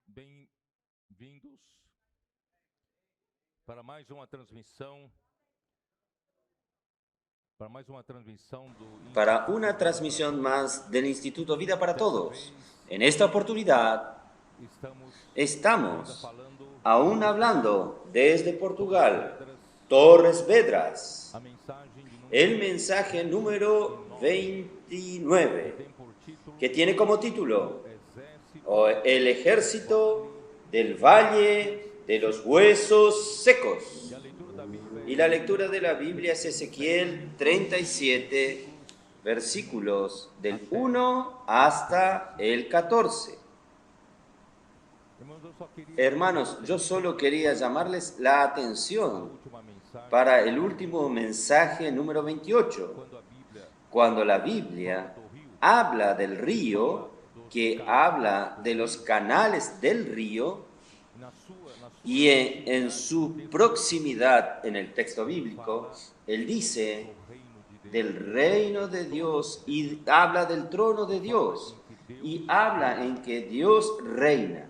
Bem-vindos para mais uma transmissão, para una transmisión más del Instituto Vida para Todos. En esta oportunidad estamos aún hablando desde Portugal, Torres Vedras, el mensaje número 29, que tiene como título El ejército del Valle de los Huesos Secos. Y la lectura de la Biblia es Ezequiel 37, versículos del 1 hasta el 14. Hermanos, yo solo quería llamarles la atención para el último mensaje número 28, cuando la Biblia habla del río, que habla de los canales del río, y en su proximidad en el texto bíblico, él dice del reino de Dios y habla del trono de Dios y habla en que Dios reina.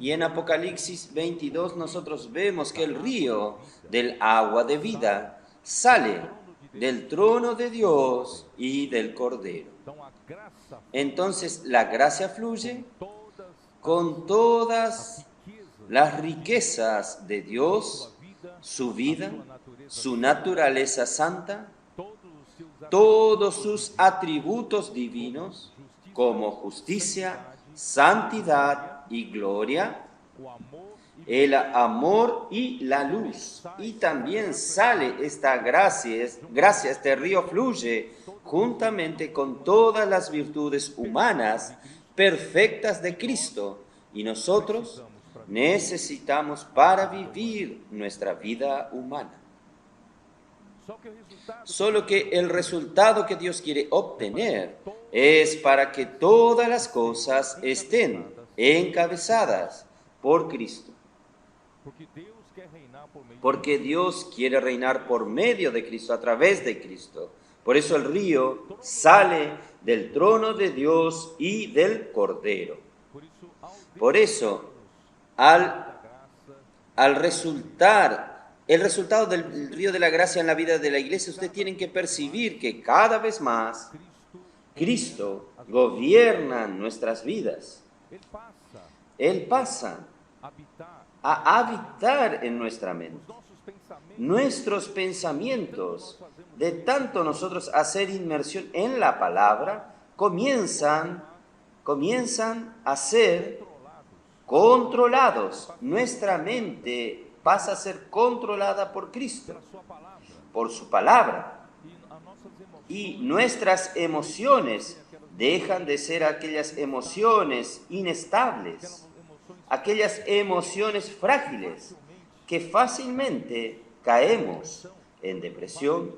Y en Apocalipsis 22 nosotros vemos que el río del agua de vida sale del trono de Dios y del Cordero. Entonces la gracia fluye con todas las riquezas de Dios, su vida, su naturaleza santa, todos sus atributos divinos, como justicia, santidad y gloria, el amor y la luz. Y también sale esta gracia, este río fluye juntamente con todas las virtudes humanas perfectas de Cristo. Y nosotros necesitamos para vivir nuestra vida humana. Solo que el resultado que Dios quiere obtener es para que todas las cosas estén encabezadas por Cristo. Porque Dios quiere reinar por medio de Cristo, a través de Cristo. Por eso el río sale del trono de Dios y del Cordero. Por eso, al resultar, el resultado del río de la gracia en la vida de la iglesia, ustedes tienen que percibir que cada vez más Cristo gobierna nuestras vidas. Él pasa a habitar en nuestra mente. Nuestros pensamientos, de tanto nosotros hacer inmersión en la palabra, comienzan a ser controlados. Nuestra mente pasa a ser controlada por Cristo, por su palabra. Y nuestras emociones dejan de ser aquellas emociones inestables, aquellas emociones frágiles que fácilmente caemos en depresión,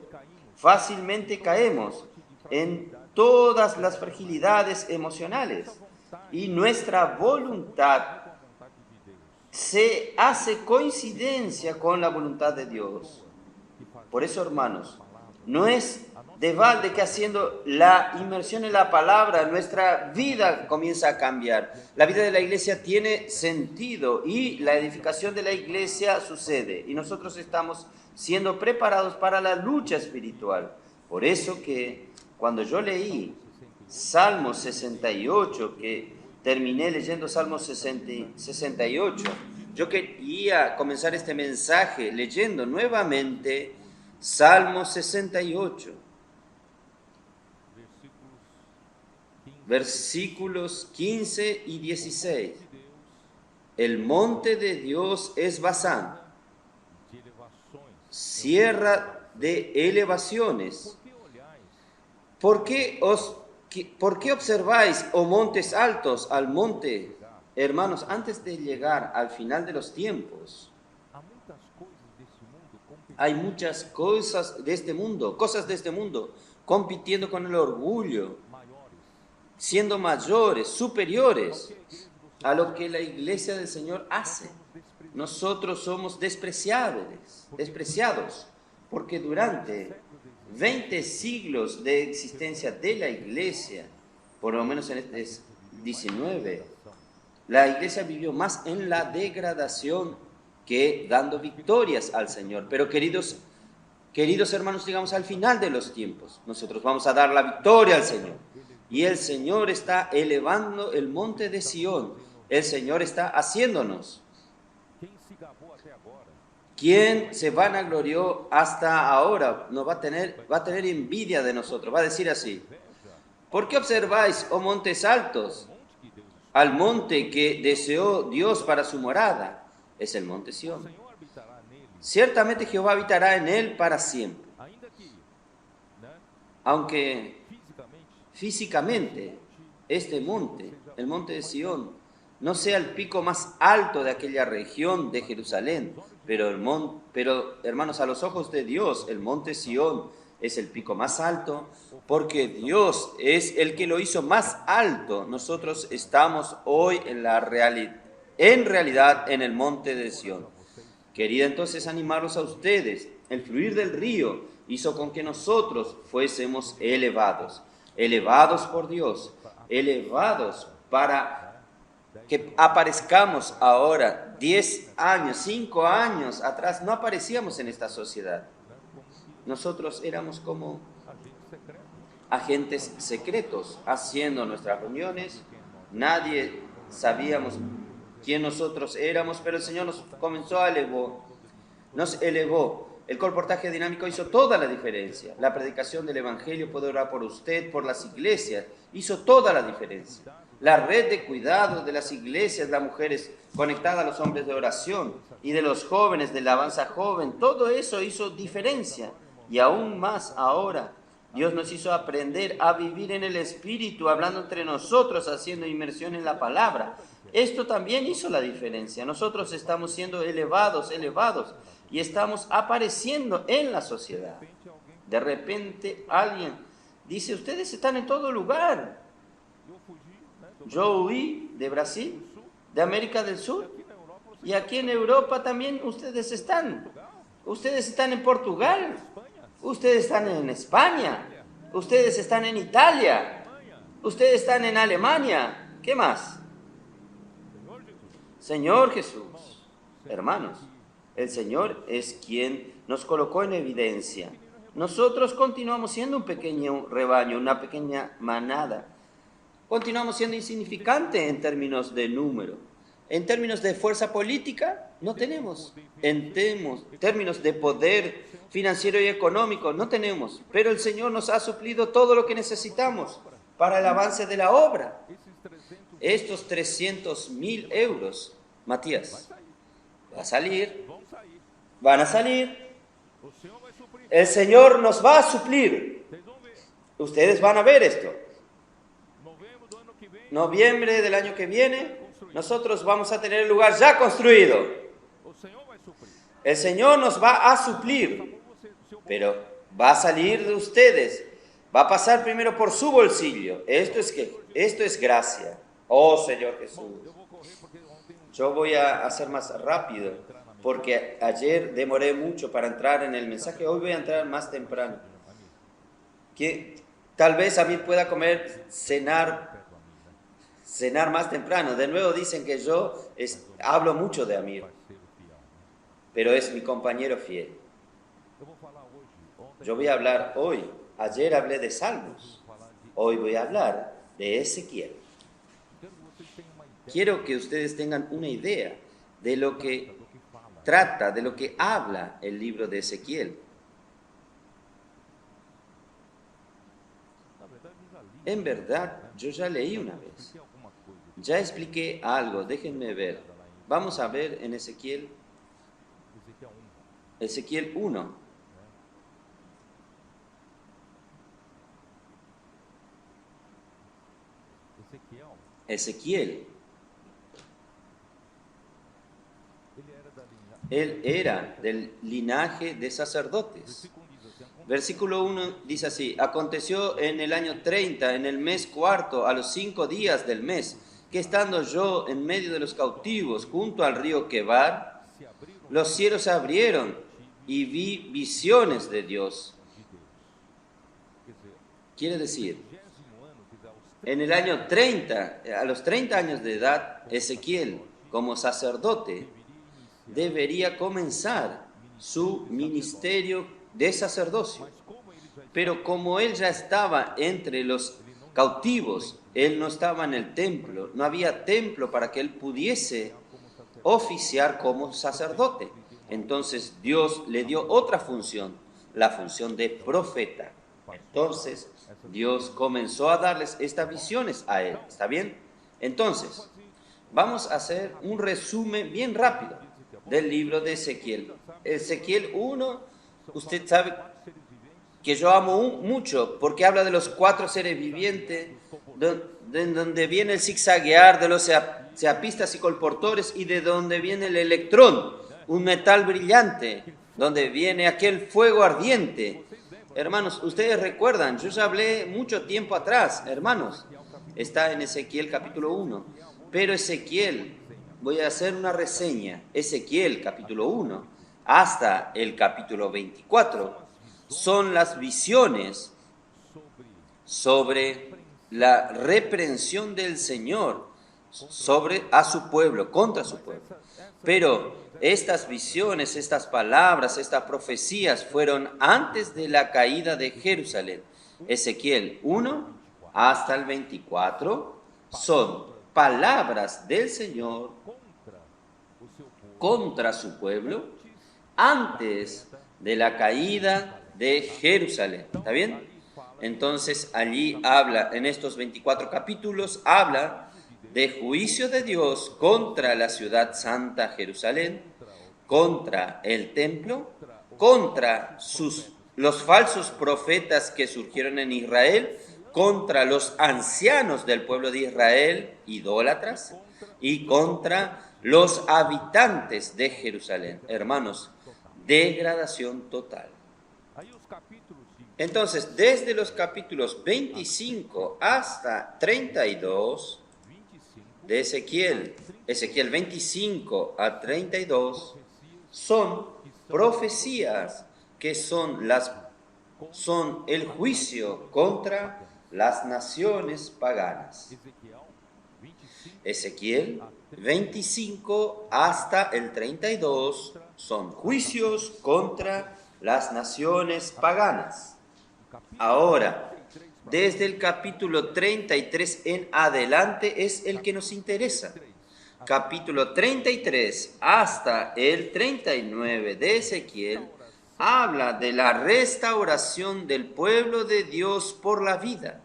fácilmente caemos en todas las fragilidades emocionales y nuestra voluntad se hace coincidencia con la voluntad de Dios. Por eso, hermanos, no es de balde que haciendo la inmersión en la palabra nuestra vida comienza a cambiar. La vida de la iglesia tiene sentido y la edificación de la iglesia sucede. Y nosotros estamos siendo preparados para la lucha espiritual. Por eso que cuando yo leí Salmo 68, que terminé leyendo Salmo 68, yo quería comenzar este mensaje leyendo nuevamente Salmo 68. Versículos 15 y 16. El monte de Dios es Basán, sierra de elevaciones. ¿Por qué observáis, oh montes altos, al monte? Hermanos, antes de llegar al final de los tiempos, hay muchas cosas de este mundo, compitiendo con el orgullo, siendo mayores, superiores a lo que la iglesia del Señor hace. Nosotros somos despreciados, porque durante 20 siglos de existencia de la iglesia, por lo menos en este 19, La iglesia vivió más en la degradación que dando victorias al Señor. Pero queridos hermanos, digamos al final de los tiempos, nosotros vamos a dar la victoria al Señor. Y el Señor está elevando el monte de Sión. El Señor está haciéndonos. ¿Quién se vanaglorió hasta ahora? Va a tener envidia de nosotros. Va a decir así: ¿por qué observáis, oh montes altos, al monte que deseó Dios para su morada? Es el monte Sión. Ciertamente Jehová habitará en él para siempre. Aunque físicamente este monte, el monte de Sión, no sea el pico más alto de aquella región de Jerusalén, pero hermanos, a los ojos de Dios, el monte Sión es el pico más alto, porque Dios es el que lo hizo más alto. Nosotros estamos hoy en realidad en el monte de Sión. Quería entonces animarlos a ustedes. El fluir del río hizo con que nosotros fuésemos elevados por Dios, elevados para que aparezcamos ahora. 10 años, 5 años atrás no aparecíamos en esta sociedad. Nosotros éramos como agentes secretos haciendo nuestras reuniones. Nadie sabíamos quién nosotros éramos, pero el Señor nos elevó. El colportaje dinámico hizo toda la diferencia. La predicación del Evangelio, puede orar por usted, por las iglesias, hizo toda la diferencia. La red de cuidado de las iglesias, las mujeres conectadas a los hombres de oración y de los jóvenes de la alabanza joven, todo eso hizo diferencia. Y aún más ahora, Dios nos hizo aprender a vivir en el Espíritu, hablando entre nosotros, haciendo inmersión en la palabra. Esto también hizo la diferencia. Nosotros estamos siendo elevados, y estamos apareciendo en la sociedad. De repente alguien dice: ustedes están en todo lugar. Yo huí de Brasil, de América del Sur, y aquí en Europa también ustedes están. Ustedes están en Portugal, ustedes están en España, ustedes están en Italia, ustedes están en Alemania. ¿Qué más? Señor Jesús, hermanos, el Señor es quien nos colocó en evidencia. Nosotros continuamos siendo un pequeño rebaño, una pequeña manada. Continuamos siendo insignificante en términos de número. En términos de fuerza política, no tenemos. En términos de poder financiero y económico, no tenemos. Pero el Señor nos ha suplido todo lo que necesitamos para el avance de la obra. Estos 300.000 euros, Matías, van a salir. El Señor nos va a suplir. Ustedes van a ver esto. Noviembre del año que viene, nosotros vamos a tener el lugar ya construido. El Señor nos va a suplir, pero va a salir de ustedes. Va a pasar primero por su bolsillo. Esto es gracia. Oh Señor Jesús. Yo voy a hacer más rápido, porque ayer demoré mucho para entrar en el mensaje. Hoy voy a entrar más temprano. Que tal vez a mí pueda cenar más temprano. De nuevo dicen que yo hablo mucho de Amir, pero es mi compañero fiel. Yo voy a hablar hoy. Ayer hablé de Salmos. Hoy voy a hablar de Ezequiel. Quiero que ustedes tengan una idea de lo que trata, de lo que habla el libro de Ezequiel. En verdad, yo ya leí una vez. Ya expliqué algo, déjenme ver. Vamos a ver en Ezequiel 1. Ezequiel. Él era del linaje de sacerdotes. Versículo 1 dice así: aconteció en el año 30, en el mes cuarto, a los 5 días del mes, que estando yo en medio de los cautivos, junto al río Quebar, los cielos se abrieron y vi visiones de Dios. Quiere decir, En el año 30, a los 30 años de edad, Ezequiel, como sacerdote, debería comenzar su ministerio de sacerdocio. Pero como él ya estaba entre los cautivos, él no estaba en el templo, no había templo para que él pudiese oficiar como sacerdote. Entonces Dios le dio otra función, la función de profeta. Entonces Dios comenzó a darles estas visiones a él. ¿Está bien? Entonces, vamos a hacer un resumen bien rápido del libro de Ezequiel. Ezequiel 1, usted sabe que yo amo mucho porque habla de los 4 seres vivientes, de donde viene el zigzaguear de los seapistas y colportores y de donde viene el electrón, un metal brillante, donde viene aquel fuego ardiente. Hermanos, ustedes recuerdan, yo ya hablé mucho tiempo atrás, hermanos, está en Ezequiel capítulo 1, pero Ezequiel, voy a hacer una reseña, Ezequiel capítulo 1 hasta el capítulo 24, son las visiones sobre la reprensión del Señor a su pueblo, contra su pueblo. Pero estas visiones, estas palabras, estas profecías fueron antes de la caída de Jerusalén. Ezequiel 1 hasta el 24 son palabras del Señor contra su pueblo antes de la caída de Jerusalén. ¿Está bien? Entonces allí habla, en estos 24 capítulos, habla de juicio de Dios contra la ciudad santa Jerusalén, contra el templo, contra los falsos profetas que surgieron en Israel, contra los ancianos del pueblo de Israel, idólatras, y contra los habitantes de Jerusalén. Hermanos, degradación total. Entonces, desde los capítulos 25 hasta 32 de Ezequiel 25 a 32, son profecías que son el juicio contra las naciones paganas. Ezequiel 25 hasta el 32 son juicios contra las naciones paganas. Ahora, desde el capítulo 33 en adelante es el que nos interesa. Capítulo 33 hasta el 39 de Ezequiel habla de la restauración del pueblo de Dios por la vida.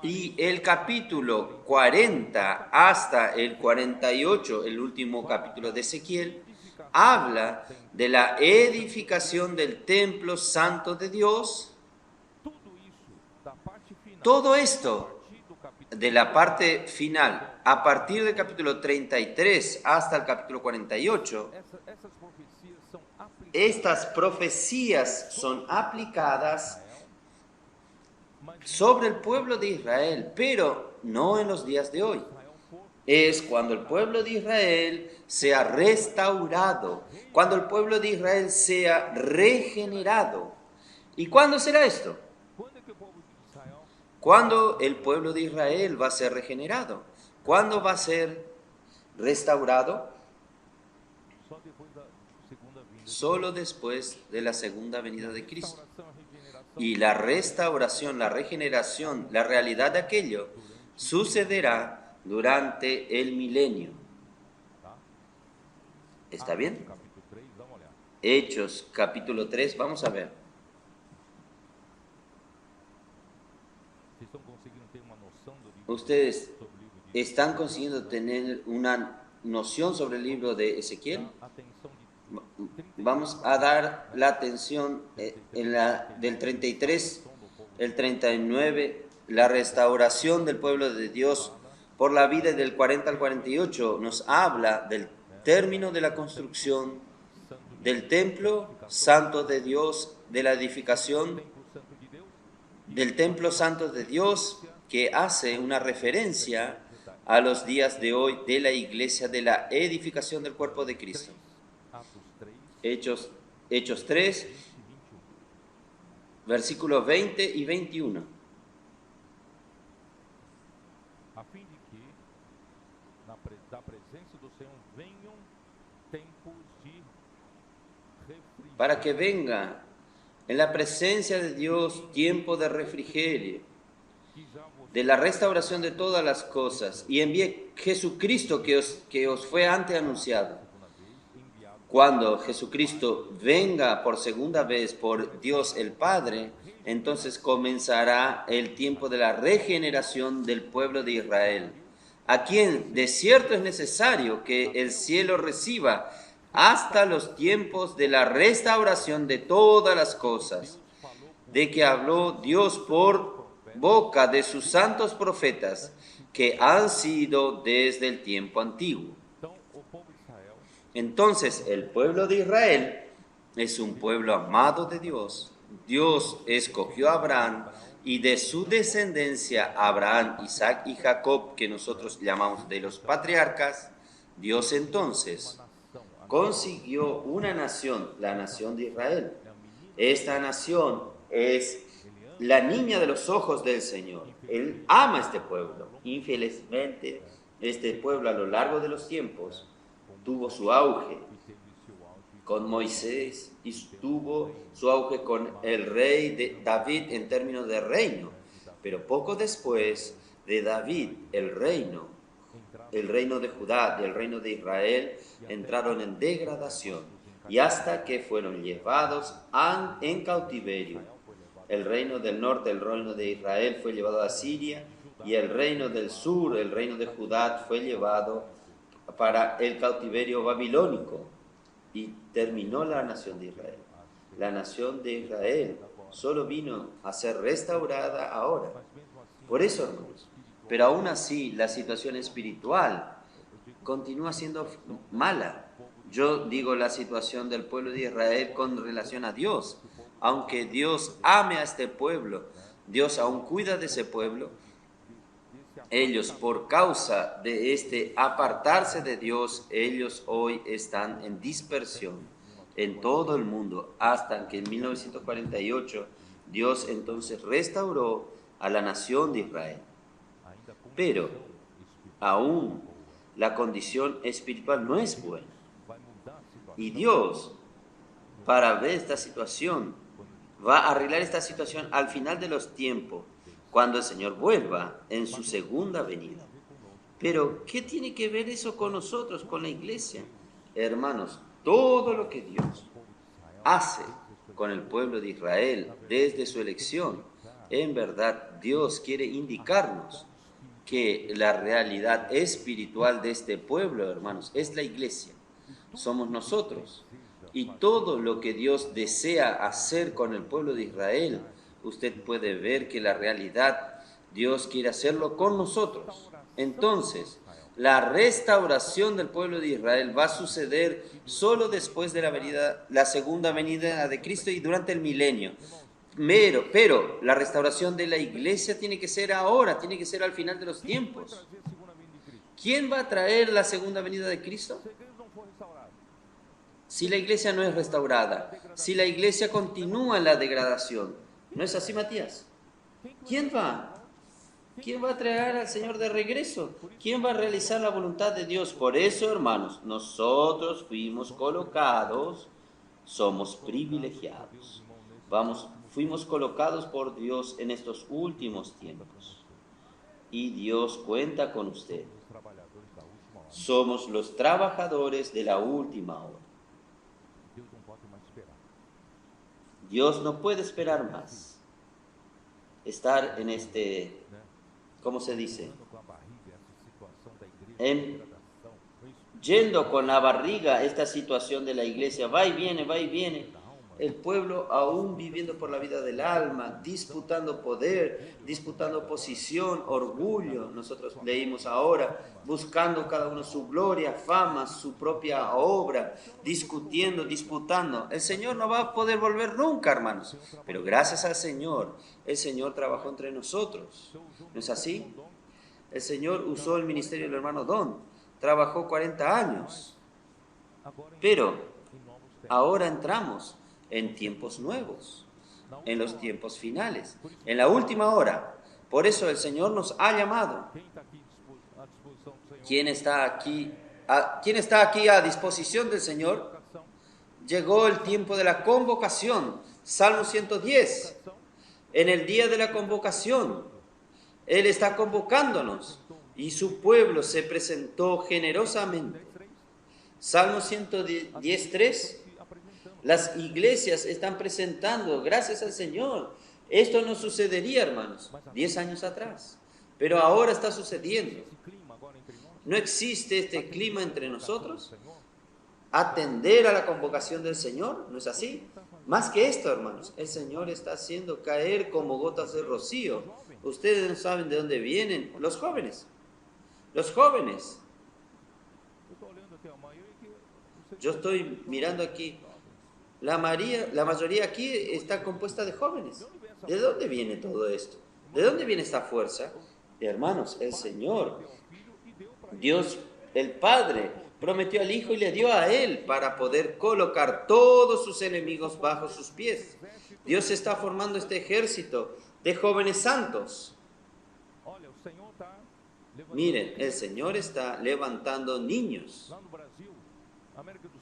Y el capítulo 40 hasta el 48, el último capítulo de Ezequiel, habla de la edificación del templo santo de Dios. Todo esto de la parte final, a partir del capítulo 33 hasta el capítulo 48, estas profecías son aplicadas sobre el pueblo de Israel, pero no en los días de hoy. Es cuando el pueblo de Israel sea restaurado, cuando el pueblo de Israel sea regenerado. ¿Y cuándo será esto? ¿Cuándo el pueblo de Israel va a ser regenerado? ¿Cuándo va a ser restaurado? Solo después de la segunda venida de Cristo. Y la restauración, la regeneración, la realidad de aquello sucederá durante el milenio. ¿Está bien? Hechos capítulo 3, vamos a ver. ¿Ustedes están consiguiendo tener una noción sobre el libro de Ezequiel? Vamos a dar la atención del 33, el 39, la restauración del pueblo de Dios por la vida del 40 al 48. Nos habla del término de la construcción del templo santo de Dios, de la edificación del templo santo de Dios, que hace una referencia a los días de hoy de la iglesia, de la edificación del cuerpo de Cristo. Hechos 3, versículos 20 y 21. para que venga en la presencia de Dios tiempo de refrigerio, de la restauración de todas las cosas, y envíe Jesucristo que os fue antes anunciado. Cuando Jesucristo venga por segunda vez por Dios el Padre, entonces comenzará el tiempo de la regeneración del pueblo de Israel, a quien de cierto es necesario que el cielo reciba hasta los tiempos de la restauración de todas las cosas, de que habló Dios por boca de sus santos profetas, que han sido desde el tiempo antiguo. Entonces, el pueblo de Israel es un pueblo amado de Dios. Dios escogió a Abraham y de su descendencia, Abraham, Isaac y Jacob, que nosotros llamamos de los patriarcas, Dios entonces consiguió una nación, la nación de Israel. Esta nación es la niña de los ojos del Señor. Él ama a este pueblo. Infelizmente, este pueblo a lo largo de los tiempos tuvo su auge con Moisés y tuvo su auge con el rey de David en términos de reino. Pero poco después de David, el reino de Judá y el reino de Israel entraron en degradación y hasta que fueron llevados en cautiverio. El reino del norte, el reino de Israel, fue llevado a Siria y el reino del sur, el reino de Judá, fue llevado para el cautiverio babilónico y terminó la nación de Israel. La nación de Israel solo vino a ser restaurada ahora. Por eso, hermanos, pero aún así la situación espiritual continúa siendo mala. Yo digo la situación del pueblo de Israel con relación a Dios. Aunque Dios ame a este pueblo, Dios aún cuida de ese pueblo. Ellos, por causa de este apartarse de Dios, ellos hoy están en dispersión en todo el mundo, hasta que en 1948 Dios entonces restauró a la nación de Israel. Pero aún la condición espiritual no es buena. Y Dios, para ver esta situación, va a arreglar esta situación al final de los tiempos, cuando el Señor vuelva en su segunda venida. Pero, ¿qué tiene que ver eso con nosotros, con la iglesia? Hermanos, todo lo que Dios hace con el pueblo de Israel desde su elección, en verdad Dios quiere indicarnos que la realidad espiritual de este pueblo, hermanos, es la iglesia. Somos nosotros. Y todo lo que Dios desea hacer con el pueblo de Israel, usted puede ver que la realidad, Dios quiere hacerlo con nosotros. Entonces, la restauración del pueblo de Israel va a suceder solo después de la segunda venida de Cristo y durante el milenio. Pero la restauración de la iglesia tiene que ser ahora, tiene que ser al final de los tiempos. ¿Quién va a traer la segunda venida de Cristo? Si la iglesia no es restaurada, si la iglesia continúa en la degradación. ¿No es así, Matías? ¿Quién va? ¿Quién va a traer al Señor de regreso? ¿Quién va a realizar la voluntad de Dios? Por eso, hermanos, nosotros fuimos colocados, somos privilegiados. Fuimos colocados por Dios en estos últimos tiempos. Y Dios cuenta con usted. Somos los trabajadores de la última hora. Dios no puede esperar más. Estar en este, ¿cómo se dice? Yendo con la barriga esta situación de la iglesia, va y viene, va y viene. El pueblo aún viviendo por la vida del alma, disputando poder, disputando posición, orgullo. Nosotros leímos ahora, buscando cada uno su gloria, fama, su propia obra, discutiendo, disputando. El Señor no va a poder volver nunca, hermanos. Pero gracias al Señor, el Señor trabajó entre nosotros. ¿No es así? El Señor usó el ministerio del hermano Don. Trabajó 40 años. Pero ahora entramos en tiempos nuevos, en los tiempos finales, en la última hora. Por eso el Señor nos ha llamado. ¿Quién está aquí? ¿Quién está aquí a disposición del Señor? Llegó el tiempo de la convocación. Salmo 110. En el día de la convocación, Él está convocándonos y su pueblo se presentó generosamente. Salmo 110:3. Las iglesias están presentando, gracias al Señor. Esto no sucedería, hermanos, 10 años atrás, pero ahora está sucediendo. ¿No existe este clima entre nosotros? Atender a la convocación del Señor, ¿no es así? Más que esto, hermanos, el Señor está haciendo caer como gotas de rocío. Ustedes no saben de dónde vienen los jóvenes. Los jóvenes. Yo estoy mirando aquí. La mayoría aquí está compuesta de jóvenes. ¿De dónde viene todo esto? ¿De dónde viene esta fuerza? Hermanos, el Señor, Dios, el Padre, prometió al Hijo y le dio a Él para poder colocar todos sus enemigos bajo sus pies. Dios está formando este ejército de jóvenes santos. Miren, el Señor está levantando niños.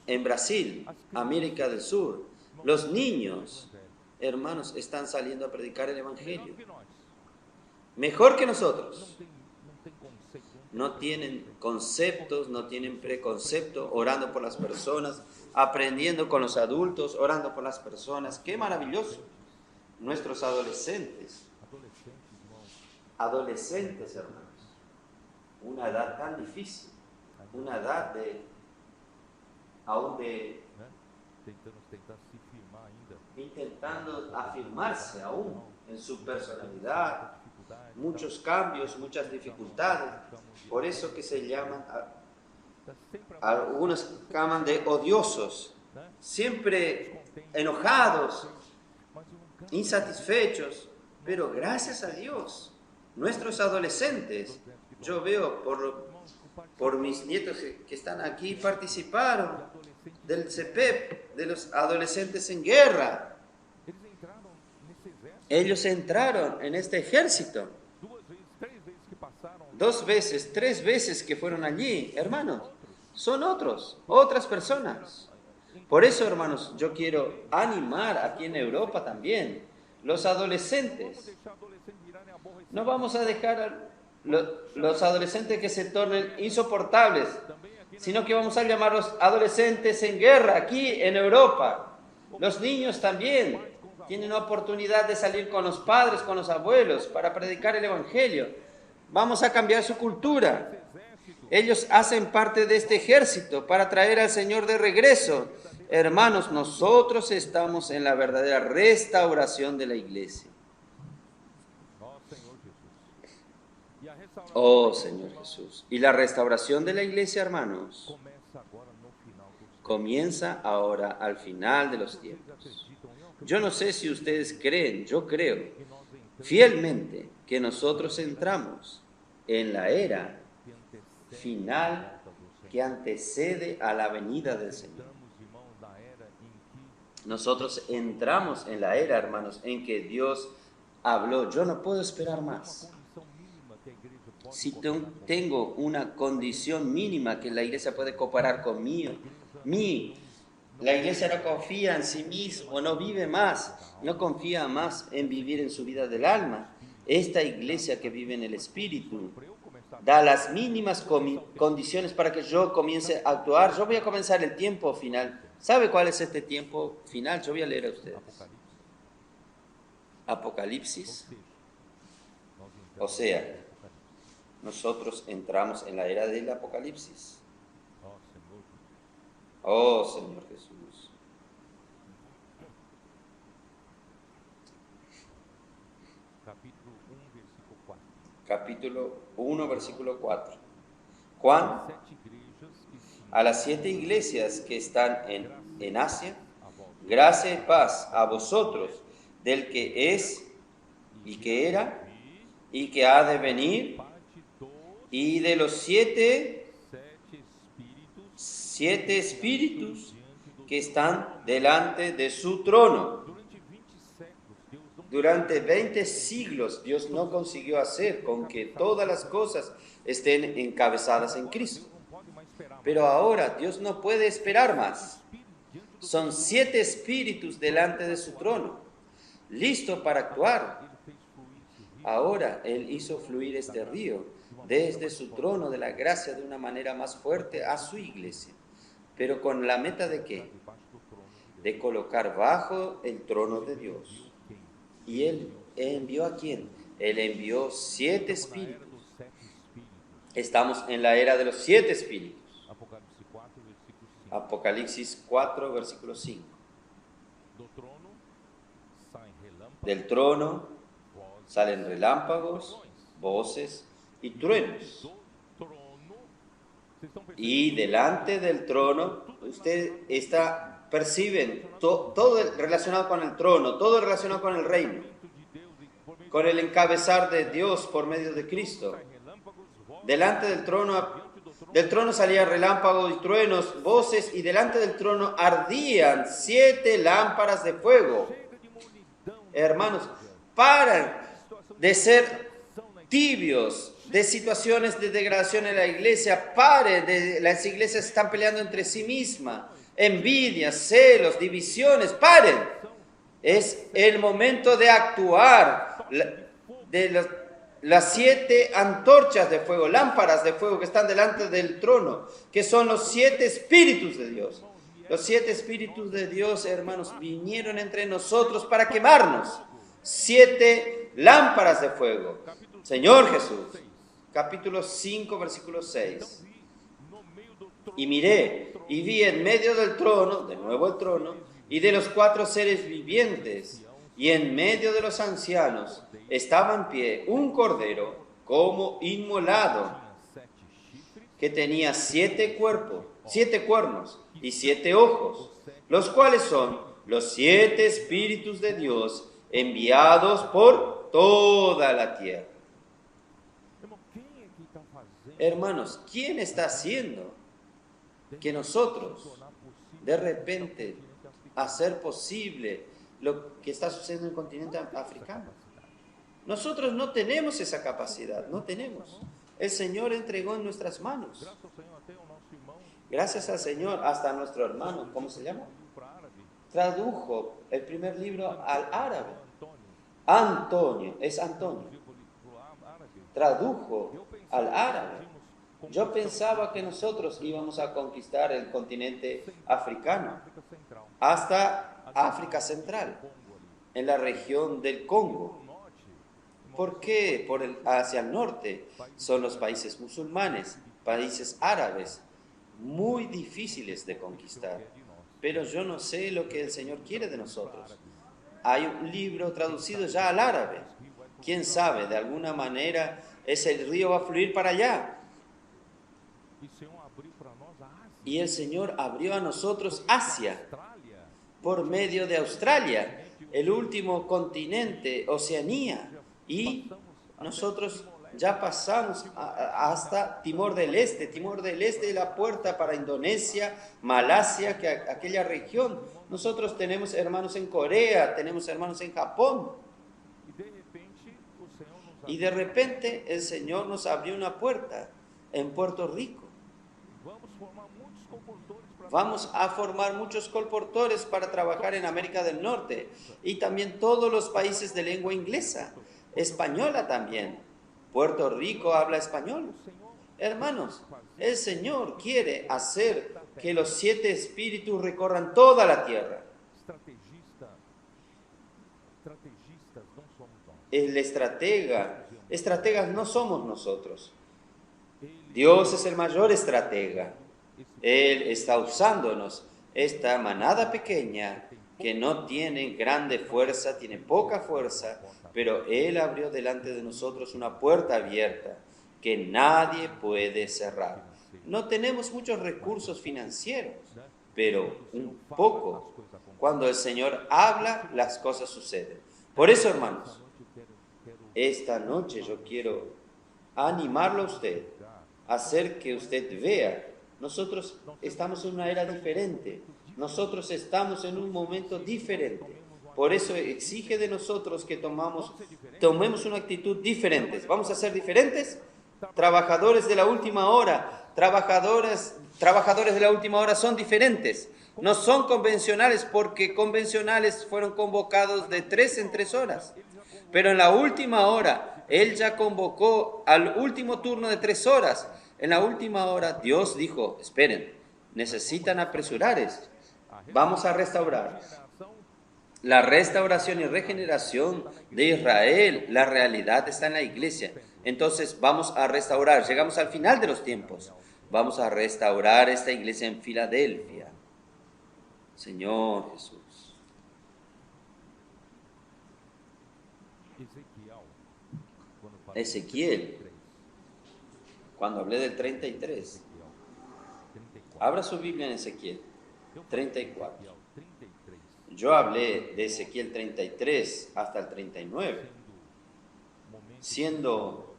En Brasil, América del Sur, los niños, hermanos, están saliendo a predicar el Evangelio. Mejor que nosotros. No tienen conceptos, no tienen preconceptos, orando por las personas, aprendiendo con los adultos, orando por las personas. ¡Qué maravilloso! Nuestros adolescentes. Adolescentes, hermanos. Una edad tan difícil. Una edad intentando afirmarse aún en su personalidad, muchos cambios, muchas dificultades. Por eso que se llaman, algunos llaman de odiosos, siempre enojados, insatisfechos, pero gracias a Dios, nuestros adolescentes, yo veo por mis nietos que están aquí, participaron del CEPEP, de los adolescentes en guerra. Ellos entraron en este ejército. 2 veces, 3 veces que fueron allí, hermanos, son otras personas. Por eso, hermanos, yo quiero animar aquí en Europa también, los adolescentes. No vamos a dejar a los adolescentes que se tornen insoportables, sino que vamos a llamarlos adolescentes en guerra aquí en Europa. Los niños también tienen oportunidad de salir con los padres, con los abuelos, para predicar el Evangelio. Vamos a cambiar su cultura. Ellos hacen parte de este ejército para traer al Señor de regreso. Hermanos, nosotros estamos en la verdadera restauración de la iglesia. Oh, Señor Jesús. Y la restauración de la iglesia, hermanos, comienza ahora al final de los tiempos. Yo no sé si ustedes creen, yo creo fielmente que nosotros entramos en la era final que antecede a la venida del Señor. Nosotros entramos en la era, hermanos, en que Dios habló. Yo no puedo esperar más. Si tengo una condición mínima que la iglesia puede comparar conmigo, la iglesia no confía en sí misma, no vive más, no confía más en vivir en su vida del alma. Esta iglesia que vive en el Espíritu da las mínimas condiciones para que yo comience a actuar. Yo voy a comenzar el tiempo final. ¿Sabe cuál es este tiempo final? Yo voy a leer a ustedes. Apocalipsis. O sea, nosotros entramos en la era del Apocalipsis. Oh, Señor Jesús. Capítulo 1, versículo 4. Juan, a las 7 iglesias que están en Asia, gracia y paz a vosotros, del que es y que era y que ha de venir, y de los 7 espíritus que están delante de su trono. Durante 20 siglos Dios no consiguió hacer con que todas las cosas estén encabezadas en Cristo. Pero ahora Dios no puede esperar más. Son 7 espíritus delante de su trono, listos para actuar. Ahora Él hizo fluir este río desde su trono de la gracia de una manera más fuerte a su iglesia. Pero con la meta de ¿qué? De colocar bajo el trono de Dios. ¿Y Él envió a quién? Él envió 7 espíritus. Estamos en la era de los 7 espíritus. Apocalipsis 4, versículo 5. Del trono salen relámpagos, voces y truenos. Y delante del trono, perciben todo relacionado con el trono, todo relacionado con el reino, con el encabezar de Dios por medio de Cristo. Delante del trono salían relámpagos y truenos, voces, y delante del trono ardían 7 lámparas de fuego. Hermanos, paran de ser tibios, de situaciones de degradación en la iglesia. Las iglesias están peleando entre sí mismas, envidias, celos, divisiones. Paren. Es el momento de actuar. Las 7 antorchas de fuego, lámparas de fuego que están delante del trono, que son los 7 espíritus de Dios. Los 7 espíritus de Dios, hermanos, vinieron entre nosotros para quemarnos. 7 lámparas de fuego. Señor Jesús, capítulo 5, versículo 6. Y miré y vi en medio del trono, de nuevo el trono, y de los 4 seres vivientes, y en medio de los ancianos, estaba en pie un cordero como inmolado, que tenía 7 cuernos y 7 ojos, los cuales son los 7 espíritus de Dios enviados por toda la tierra. Hermanos, ¿quién está haciendo que nosotros de repente hacer posible lo que está sucediendo en el continente africano? Nosotros no tenemos esa capacidad, no tenemos. El Señor entregó en nuestras manos. Gracias al Señor, hasta nuestro hermano, ¿cómo se llama? Tradujo el primer libro al árabe. Antonio. Tradujo al árabe. Yo pensaba que nosotros íbamos a conquistar el continente africano hasta África Central, en la región del Congo. ¿Por qué? Hacia el norte son los países musulmanes, países árabes, muy difíciles de conquistar. Pero yo no sé lo que el Señor quiere de nosotros. Hay un libro traducido ya al árabe. ¿Quién sabe? De alguna manera ese río va a fluir para allá. Y el Señor abrió a nosotros Asia por medio de Australia, el último continente, Oceanía. Y nosotros ya pasamos hasta Timor del Este. Timor del Este es la puerta para Indonesia, Malasia, aquella región. Nosotros tenemos hermanos en Corea, tenemos hermanos en Japón. Y de repente el Señor nos abrió una puerta en Puerto Rico. Vamos a formar muchos colportores para trabajar en América del Norte y también todos los países de lengua inglesa, española también. Puerto Rico habla español. Hermanos, el Señor quiere hacer que los 7 espíritus recorran toda la tierra. El estrategas no somos nosotros. Dios es el mayor estratega. Él está usándonos, esta manada pequeña que no tiene grande fuerza, tiene poca fuerza, pero Él abrió delante de nosotros una puerta abierta que nadie puede cerrar. No tenemos muchos recursos financieros, pero un poco. Cuando el Señor habla, las cosas suceden. Por eso, hermanos, esta noche yo quiero animarlo a usted, hacer que usted vea. Nosotros estamos en una era diferente. Nosotros estamos en un momento diferente. Por eso exige de nosotros que tomemos una actitud diferente. ¿Vamos a ser diferentes? Trabajadores de la última hora, trabajadores de la última hora son diferentes. No son convencionales porque convencionales fueron convocados de 3 en 3 horas. Pero en la última hora, Él ya convocó al último turno de 3 horas. En la última hora, Dios dijo, esperen, necesitan apresurar esto. Vamos a restaurar. La restauración y regeneración de Israel, la realidad está en la iglesia. Entonces vamos a restaurar. Llegamos al final de los tiempos. Vamos a restaurar esta iglesia en Filadelfia. Señor Jesús. Ezequiel, cuando hablé del 33, abra su Biblia en Ezequiel 34. Yo hablé de Ezequiel 33 hasta el 39, siendo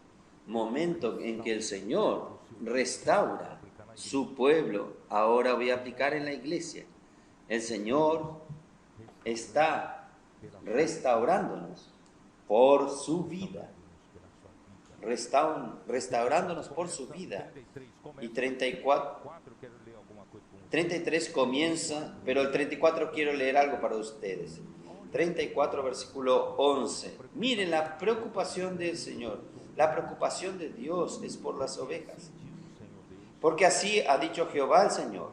momento en que el Señor restaura su pueblo. Ahora voy a aplicar en la iglesia. El Señor está restaurándonos por su vida. Restaurándonos por su vida. Y 33 comienza, pero el 34 quiero leer algo para ustedes. 34, versículo 11. Miren la preocupación del Señor. La preocupación de Dios es por las ovejas. Porque así ha dicho Jehová el Señor.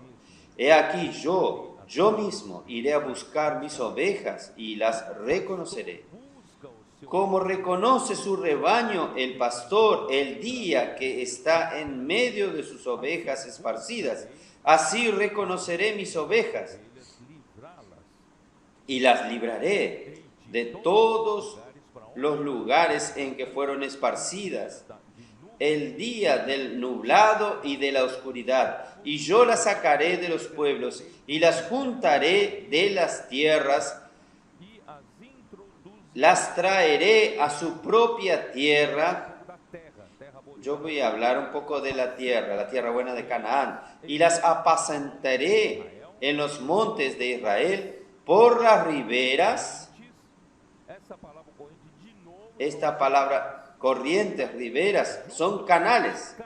He aquí yo mismo iré a buscar mis ovejas y las reconoceré. Como reconoce su rebaño el pastor el día que está en medio de sus ovejas esparcidas, así reconoceré mis ovejas y las libraré de todos los lugares en que fueron esparcidas el día del nublado y de la oscuridad, y yo las sacaré de los pueblos y las juntaré de las tierras, las traeré a su propia tierra. Yo voy a hablar un poco de la tierra buena de Canaán, y las apacentaré en los montes de Israel, por las riberas. Esta palabra, corrientes, riberas, son canales.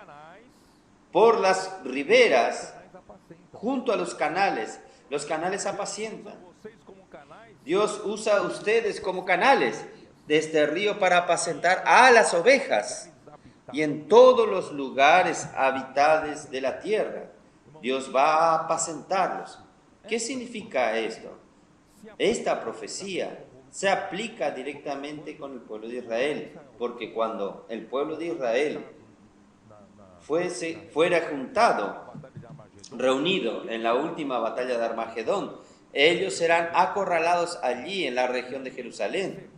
Por las riberas, junto a los canales apacientan. Dios usa a ustedes como canales de este río para apacentar a las ovejas. Y en todos los lugares habitados de la tierra, Dios va a apacentarlos. ¿Qué significa esto? Esta profecía se aplica directamente con el pueblo de Israel, porque cuando el pueblo de Israel fuera juntado, reunido en la última batalla de Armagedón, ellos serán acorralados allí en la región de Jerusalén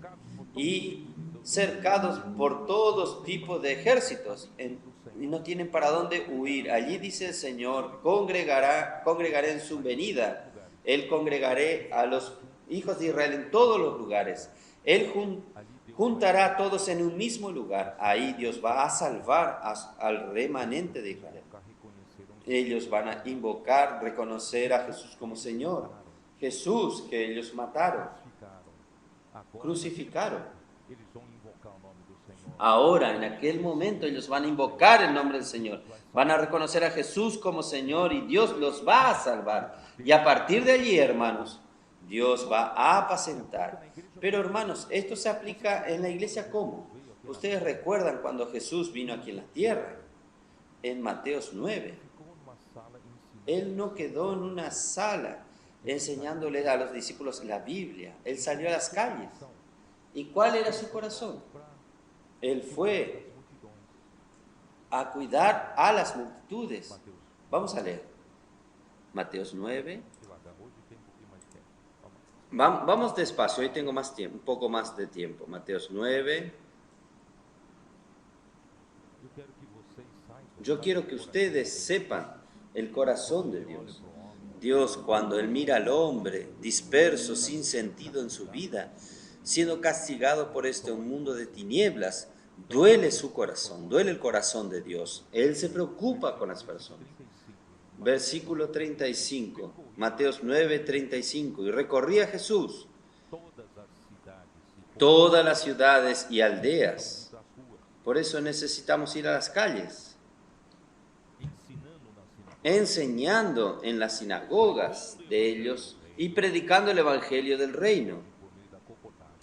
y cercados por todos tipos de ejércitos, y no tienen para dónde huir. Allí dice el Señor, congregaré en su venida, Él congregaré a los hijos de Israel en todos los lugares. Él juntará a todos en un mismo lugar. Ahí Dios va a salvar al remanente de Israel. Ellos van a invocar, reconocer a Jesús como Señor. Jesús que ellos mataron, crucificaron. Ahora, en aquel momento, ellos van a invocar el nombre del Señor. Van a reconocer a Jesús como Señor y Dios los va a salvar. Y a partir de allí, hermanos, Dios va a apacentar. Pero, hermanos, esto se aplica en la iglesia ¿cómo? Ustedes recuerdan cuando Jesús vino aquí en la tierra, en Mateos 9. Él no quedó en una sala enseñándole a los discípulos la Biblia. Él salió a las calles. ¿Y cuál era su corazón? Él fue a cuidar a las multitudes. Vamos a leer. Mateos 9. Vamos despacio, hoy tengo más tiempo, un poco más de tiempo. Mateos 9. Yo quiero que ustedes sepan el corazón de Dios. Dios, cuando Él mira al hombre disperso, sin sentido en su vida, siendo castigado por este mundo de tinieblas, duele su corazón, duele el corazón de Dios. Él se preocupa con las personas. Versículo 35, Mateos 9, 35. Y recorría Jesús todas las ciudades y aldeas. Por eso necesitamos ir a las calles, enseñando en las sinagogas de ellos y predicando el evangelio del reino,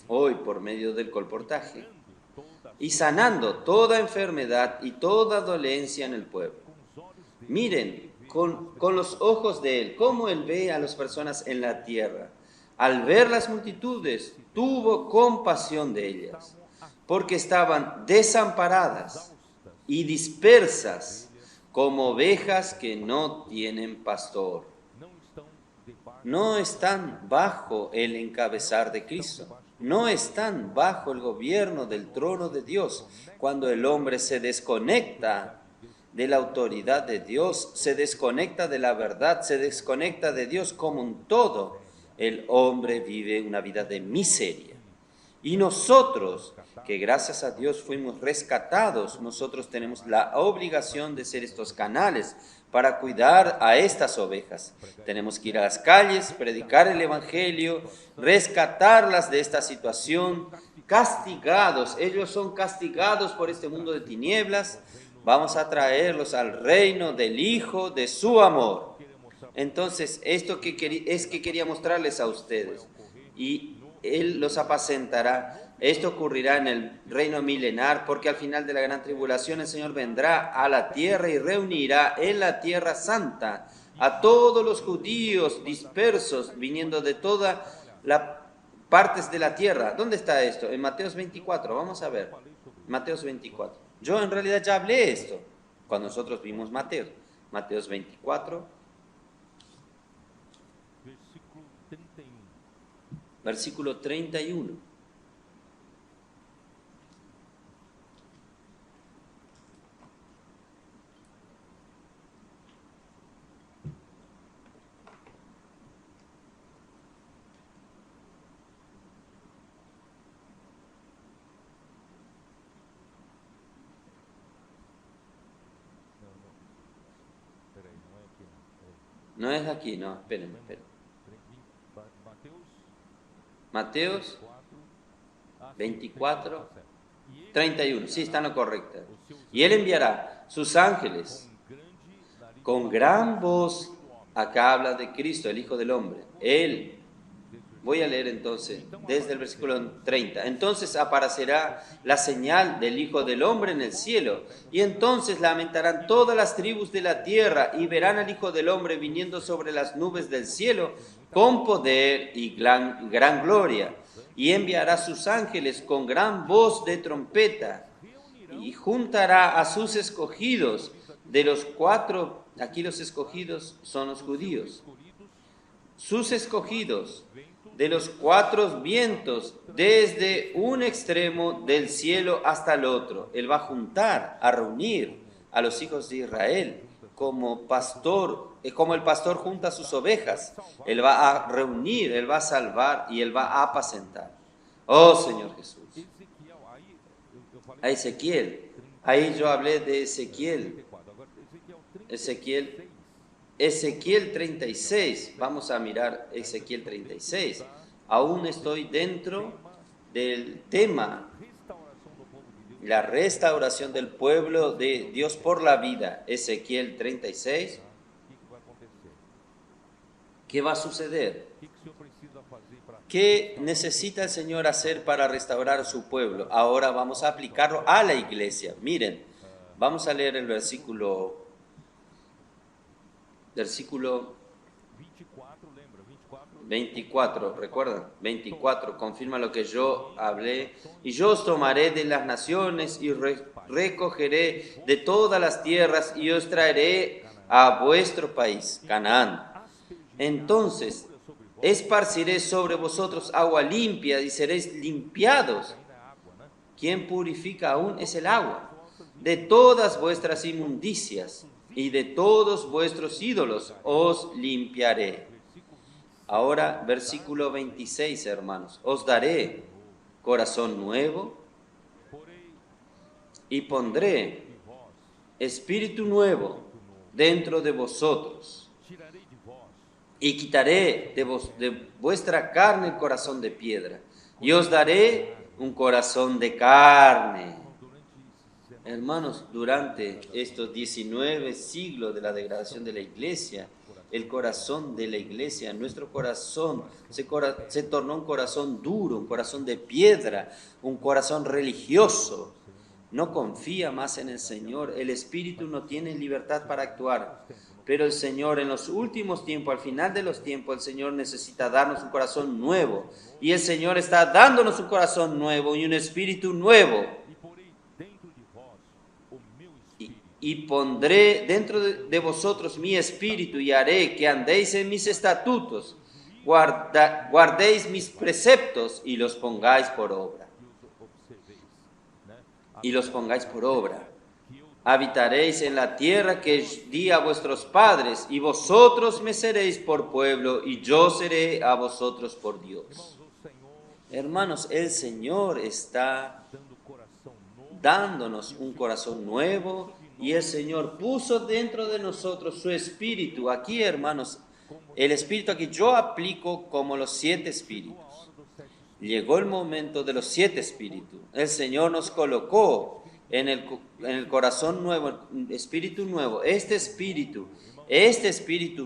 hoy por medio del colportaje, y sanando toda enfermedad y toda dolencia en el pueblo. Miren, con los ojos de Él, cómo Él ve a las personas en la tierra. Al ver las multitudes, tuvo compasión de ellas, porque estaban desamparadas y dispersas como ovejas que no tienen pastor. No están bajo el encabezar de Cristo. No están bajo el gobierno del trono de Dios. Cuando el hombre se desconecta de la autoridad de Dios, se desconecta de la verdad, se desconecta de Dios como un todo, el hombre vive una vida de miseria. Y nosotros, que gracias a Dios fuimos rescatados, nosotros tenemos la obligación de ser estos canales para cuidar a estas ovejas. Tenemos que ir a las calles, predicar el evangelio, rescatarlas de esta situación, castigados. Ellos son castigados por este mundo de tinieblas. Vamos a traerlos al reino del Hijo de su amor. Entonces, esto que quería mostrarles a ustedes. Y Él los apacentará. Esto ocurrirá en el reino milenar, porque al final de la gran tribulación el Señor vendrá a la tierra y reunirá en la tierra santa a todos los judíos dispersos, viniendo de todas las partes de la tierra. ¿Dónde está esto? En Mateos 24, vamos a ver. Mateos 24. Yo en realidad ya hablé esto cuando nosotros vimos Mateos. Mateos 24. Versículo 31. No es aquí, no, esperen. Mateos 24, 31, sí, está en lo correcto. Y Él enviará sus ángeles con gran voz. Acá habla de Cristo, el Hijo del Hombre. Él, voy a leer entonces desde el versículo 30. Entonces aparecerá la señal del Hijo del Hombre en el cielo, y entonces lamentarán todas las tribus de la tierra y verán al Hijo del Hombre viniendo sobre las nubes del cielo con poder y gran gloria. Y enviará sus ángeles con gran voz de trompeta y juntará a sus escogidos de los cuatro. Aquí los escogidos son los judíos. Sus escogidos de los cuatro vientos, desde un extremo del cielo hasta el otro. Él va a juntar, a reunir a los hijos de Israel como pastor, como el pastor junta a sus ovejas. Él va a reunir, Él va a salvar y Él va a apacentar. Oh Señor Jesús. A Ezequiel, ahí yo hablé de Ezequiel. Ezequiel 36, vamos a mirar Ezequiel 36. Aún estoy dentro del tema, la restauración del pueblo de Dios por la vida. Ezequiel 36. ¿Qué va a suceder? ¿Qué necesita el Señor hacer para restaurar su pueblo? Ahora vamos a aplicarlo a la iglesia. Miren, vamos a leer el versículo 24, ¿recuerdan? 24, confirma lo que yo hablé. Y yo os tomaré de las naciones y recogeré de todas las tierras y os traeré a vuestro país, Canaán. Entonces esparciré sobre vosotros agua limpia y seréis limpiados. Quien purifica aún es el agua. De todas vuestras inmundicias y de todos vuestros ídolos os limpiaré. Ahora, versículo 26, hermanos. Os daré corazón nuevo y pondré espíritu nuevo dentro de vosotros. Y quitaré de vuestra carne el corazón de piedra. Y os daré un corazón de carne. Hermanos, durante estos 19 siglos de la degradación de la iglesia, el corazón de la iglesia, nuestro corazón, se tornó un corazón duro, un corazón de piedra, un corazón religioso. No confía más en el Señor, el Espíritu no tiene libertad para actuar. Pero el Señor en los últimos tiempos, al final de los tiempos, el Señor necesita darnos un corazón nuevo. Y el Señor está dándonos un corazón nuevo y un espíritu nuevo. Y pondré dentro de vosotros mi espíritu y haré que andéis en mis estatutos, guardéis mis preceptos y los pongáis por obra. Y los pongáis por obra. Habitaréis en la tierra que di a vuestros padres, y vosotros me seréis por pueblo, y yo seré a vosotros por Dios. Hermanos, el Señor está dándonos un corazón nuevo, y el Señor puso dentro de nosotros su espíritu. Aquí, hermanos, el espíritu aquí yo aplico como los 7 espíritus. Llegó el momento de los 7 espíritus. El Señor nos colocó en el corazón nuevo, espíritu nuevo. Este espíritu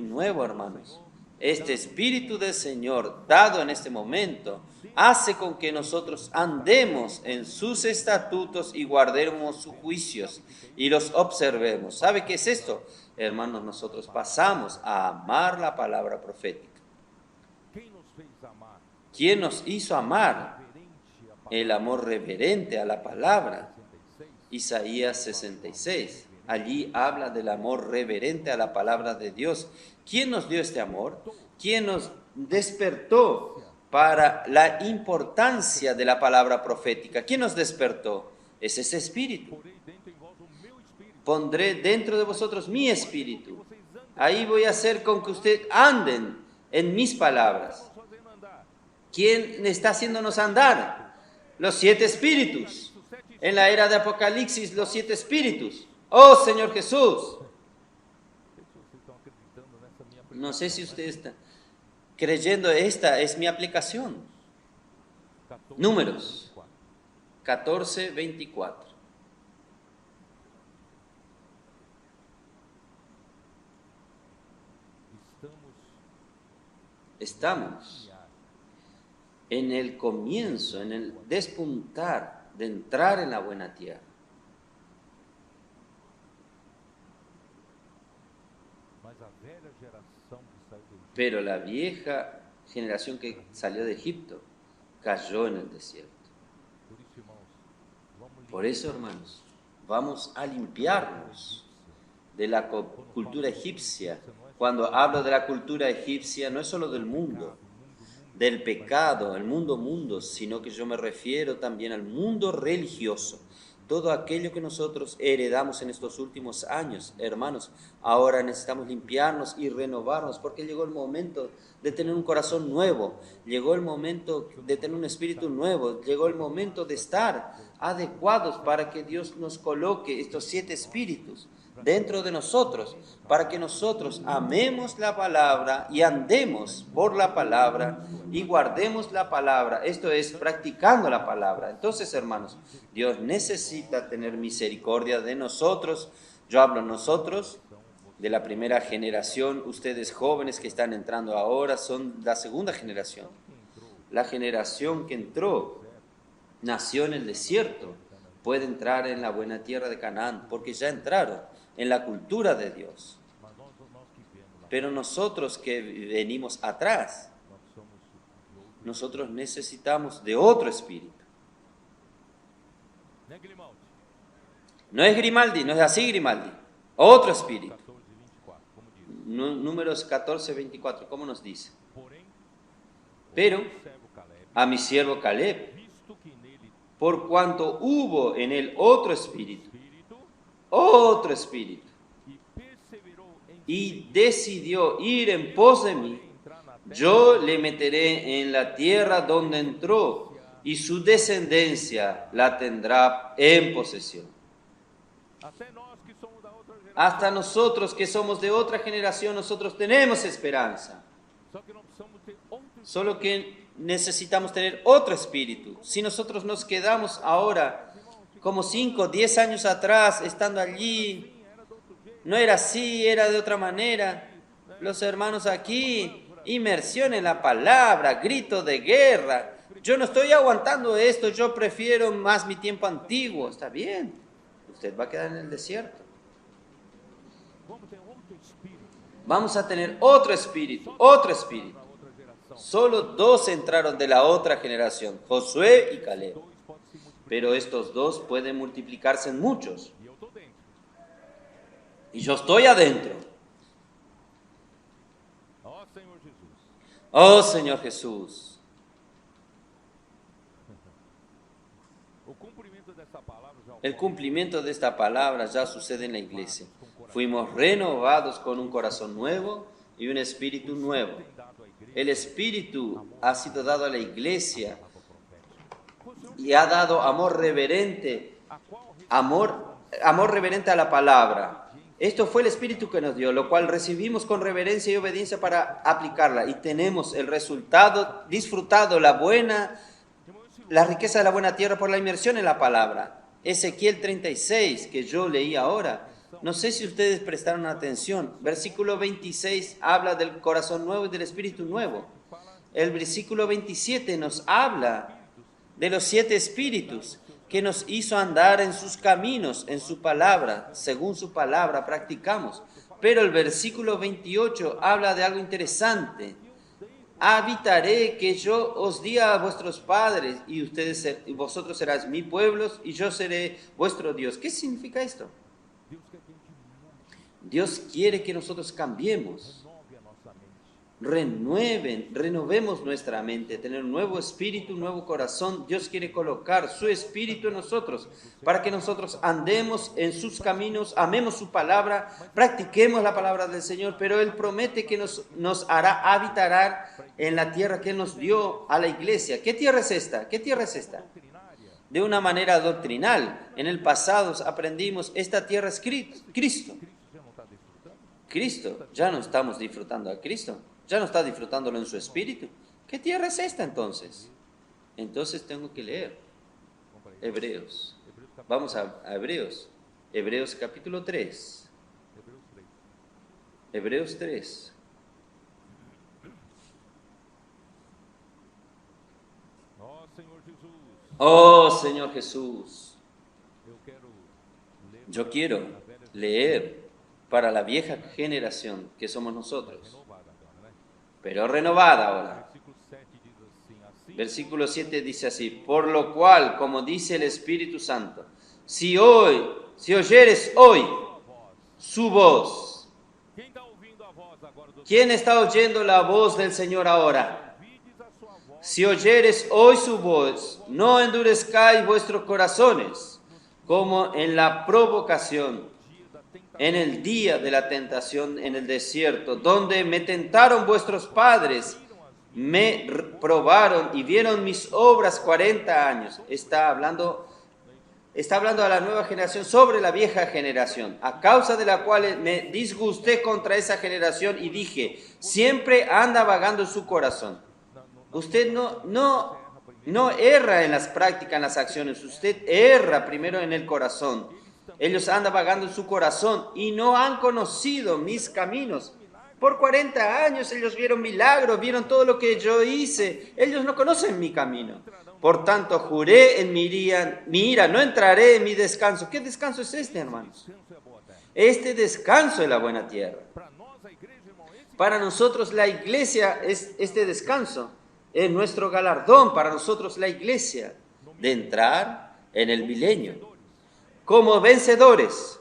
nuevo, hermanos, este espíritu del Señor dado en este momento, hace con que nosotros andemos en sus estatutos y guardemos sus juicios y los observemos. ¿Sabe qué es esto? Hermanos, nosotros pasamos a amar la palabra profética. ¿Quién nos hizo amar? El amor reverente a la palabra. Isaías 66. Allí habla del amor reverente a la palabra de Dios. ¿Quién nos dio este amor? ¿Quién nos despertó para la importancia de la palabra profética? ¿Quién nos despertó? Es ese espíritu. Pondré dentro de vosotros mi espíritu. Ahí voy a hacer con que ustedes anden en mis palabras. ¿Quién está haciéndonos andar? Los 7 espíritus. En la era de Apocalipsis, los 7 espíritus. ¡Oh, Señor Jesús! No sé si usted está creyendo, esta es mi aplicación. Números 14, 24. Estamos en el comienzo, en el despuntar de entrar en la buena tierra. Pero la vieja generación que salió de Egipto cayó en el desierto. Por eso, hermanos, vamos a limpiarnos de la cultura egipcia. Cuando hablo de la cultura egipcia, no es solo del mundo, del pecado, el mundo, sino que yo me refiero también al mundo religioso. Todo aquello que nosotros heredamos en estos últimos años, hermanos, ahora necesitamos limpiarnos y renovarnos, porque llegó el momento de tener un corazón nuevo, llegó el momento de tener un espíritu nuevo, llegó el momento de estar adecuados para que Dios nos coloque estos 7 espíritus dentro de nosotros, para que nosotros amemos la palabra y andemos por la palabra y guardemos la palabra, esto es, practicando la palabra. Entonces, hermanos, Dios necesita tener misericordia de nosotros. Yo hablo nosotros, de la primera generación, ustedes jóvenes que están entrando ahora son la segunda generación. La generación que entró, nació en el desierto, puede entrar en la buena tierra de Canaán, porque ya entraron en la cultura de Dios. Pero nosotros que venimos atrás, nosotros necesitamos de otro espíritu. No es Grimaldi, no es así Grimaldi, otro espíritu. Números 14, 24, ¿cómo nos dice? Pero a mi siervo Caleb, por cuanto hubo en él otro espíritu, y decidió ir en pos de mí, yo le meteré en la tierra donde entró, y su descendencia la tendrá en posesión. Hasta nosotros que somos de otra generación, nosotros tenemos esperanza. Solo que necesitamos tener otro espíritu. Si nosotros nos quedamos ahora como 5, 10 años atrás, estando allí, no era así, era de otra manera. Los hermanos aquí, inmersión en la palabra, grito de guerra. Yo no estoy aguantando esto, yo prefiero más mi tiempo antiguo. Está bien, usted va a quedar en el desierto. Vamos a tener otro espíritu, otro espíritu. Solo 2 entraron de la otra generación, Josué y Caleb. Pero estos 2 pueden multiplicarse en muchos. Y yo estoy adentro. Oh Señor Jesús. El cumplimiento de esta palabra ya sucede en la iglesia. Fuimos renovados con un corazón nuevo y un espíritu nuevo. El espíritu ha sido dado a la iglesia y ha dado amor reverente, amor reverente a la palabra. Esto fue el espíritu que nos dio, lo cual recibimos con reverencia y obediencia para aplicarla. Y tenemos el resultado, disfrutado la riqueza de la buena tierra por la inmersión en la palabra. Ezequiel 36, que yo leí ahora. No sé si ustedes prestaron atención. Versículo 26 habla del corazón nuevo y del espíritu nuevo. El versículo 27 nos habla de los 7 espíritus que nos hizo andar en sus caminos, en su palabra, según su palabra practicamos. Pero el versículo 28 habla de algo interesante. Habitaré que yo os di a vuestros padres y vosotros serás mi pueblo y yo seré vuestro Dios. ¿Qué significa esto? Dios quiere que nosotros cambiemos. Renovemos nuestra mente, tener un nuevo espíritu, un nuevo corazón. Dios quiere colocar su espíritu en nosotros para que nosotros andemos en sus caminos, amemos su palabra, practiquemos la palabra del Señor, pero Él promete que nos hará habitar en la tierra que Él nos dio a la iglesia. ¿Qué tierra es esta? ¿Qué tierra es esta? De una manera doctrinal. En el pasado aprendimos, esta tierra es Cristo. Cristo, ya no estamos disfrutando a Cristo. Ya no está disfrutándolo en su espíritu. ¿Qué tierra es esta entonces? Entonces tengo que leer Hebreos. Vamos a Hebreos. Hebreos capítulo 3. Hebreos 3. Oh Señor Jesús. Yo quiero leer para la vieja generación que somos nosotros, pero renovada ahora. Versículo 7 dice así: por lo cual, como dice el Espíritu Santo, si oyeres hoy su voz. ¿Quién está oyendo la voz del Señor ahora? Si oyeres hoy su voz, no endurezcáis vuestros corazones, como en la provocación, en el día de la tentación en el desierto, donde me tentaron vuestros padres, me probaron y vieron mis obras 40 años. Está hablando a la nueva generación sobre la vieja generación, a causa de la cual me disgusté contra esa generación y dije, siempre anda vagando en su corazón. Usted no erra en las prácticas, en las acciones, usted erra primero en el corazón. Ellos andan vagando en su corazón y no han conocido mis caminos. Por 40 años ellos vieron milagros, vieron todo lo que yo hice. Ellos no conocen mi camino. Por tanto, juré en mi ira, no entraré en mi descanso. ¿Qué descanso es este, hermanos? Este descanso es la buena tierra. Para nosotros la iglesia es este descanso. Es nuestro galardón para nosotros la iglesia de entrar en el milenio como vencedores.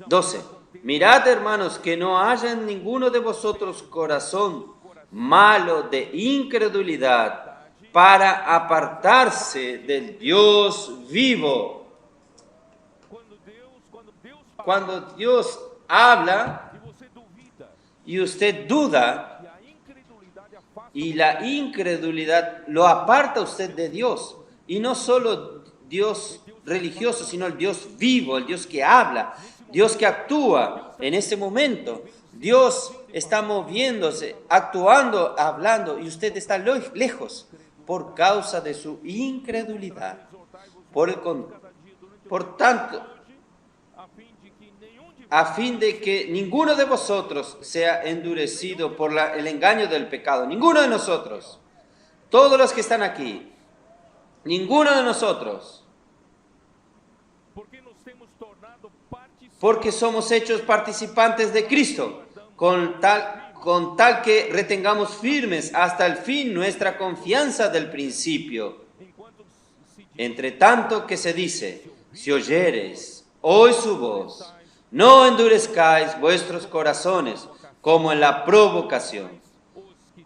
12. Mirad, hermanos, que no haya en ninguno de vosotros corazón malo de incredulidad para apartarse del Dios vivo. Cuando Dios habla y usted duda, y la incredulidad lo aparta usted de Dios, y no solo Dios religioso, sino el Dios vivo, el Dios que habla, Dios que actúa en ese momento, Dios está moviéndose, actuando, hablando, y usted está lejos por causa de su incredulidad. Por tanto, a fin de que ninguno de vosotros sea endurecido por el engaño del pecado. Ninguno de nosotros. Todos los que están aquí. Ninguno de nosotros. Porque somos hechos participantes de Cristo, con tal que retengamos firmes hasta el fin nuestra confianza del principio. Entre tanto que se dice, si oyereis hoy su voz, no endurezcáis vuestros corazones como en la provocación.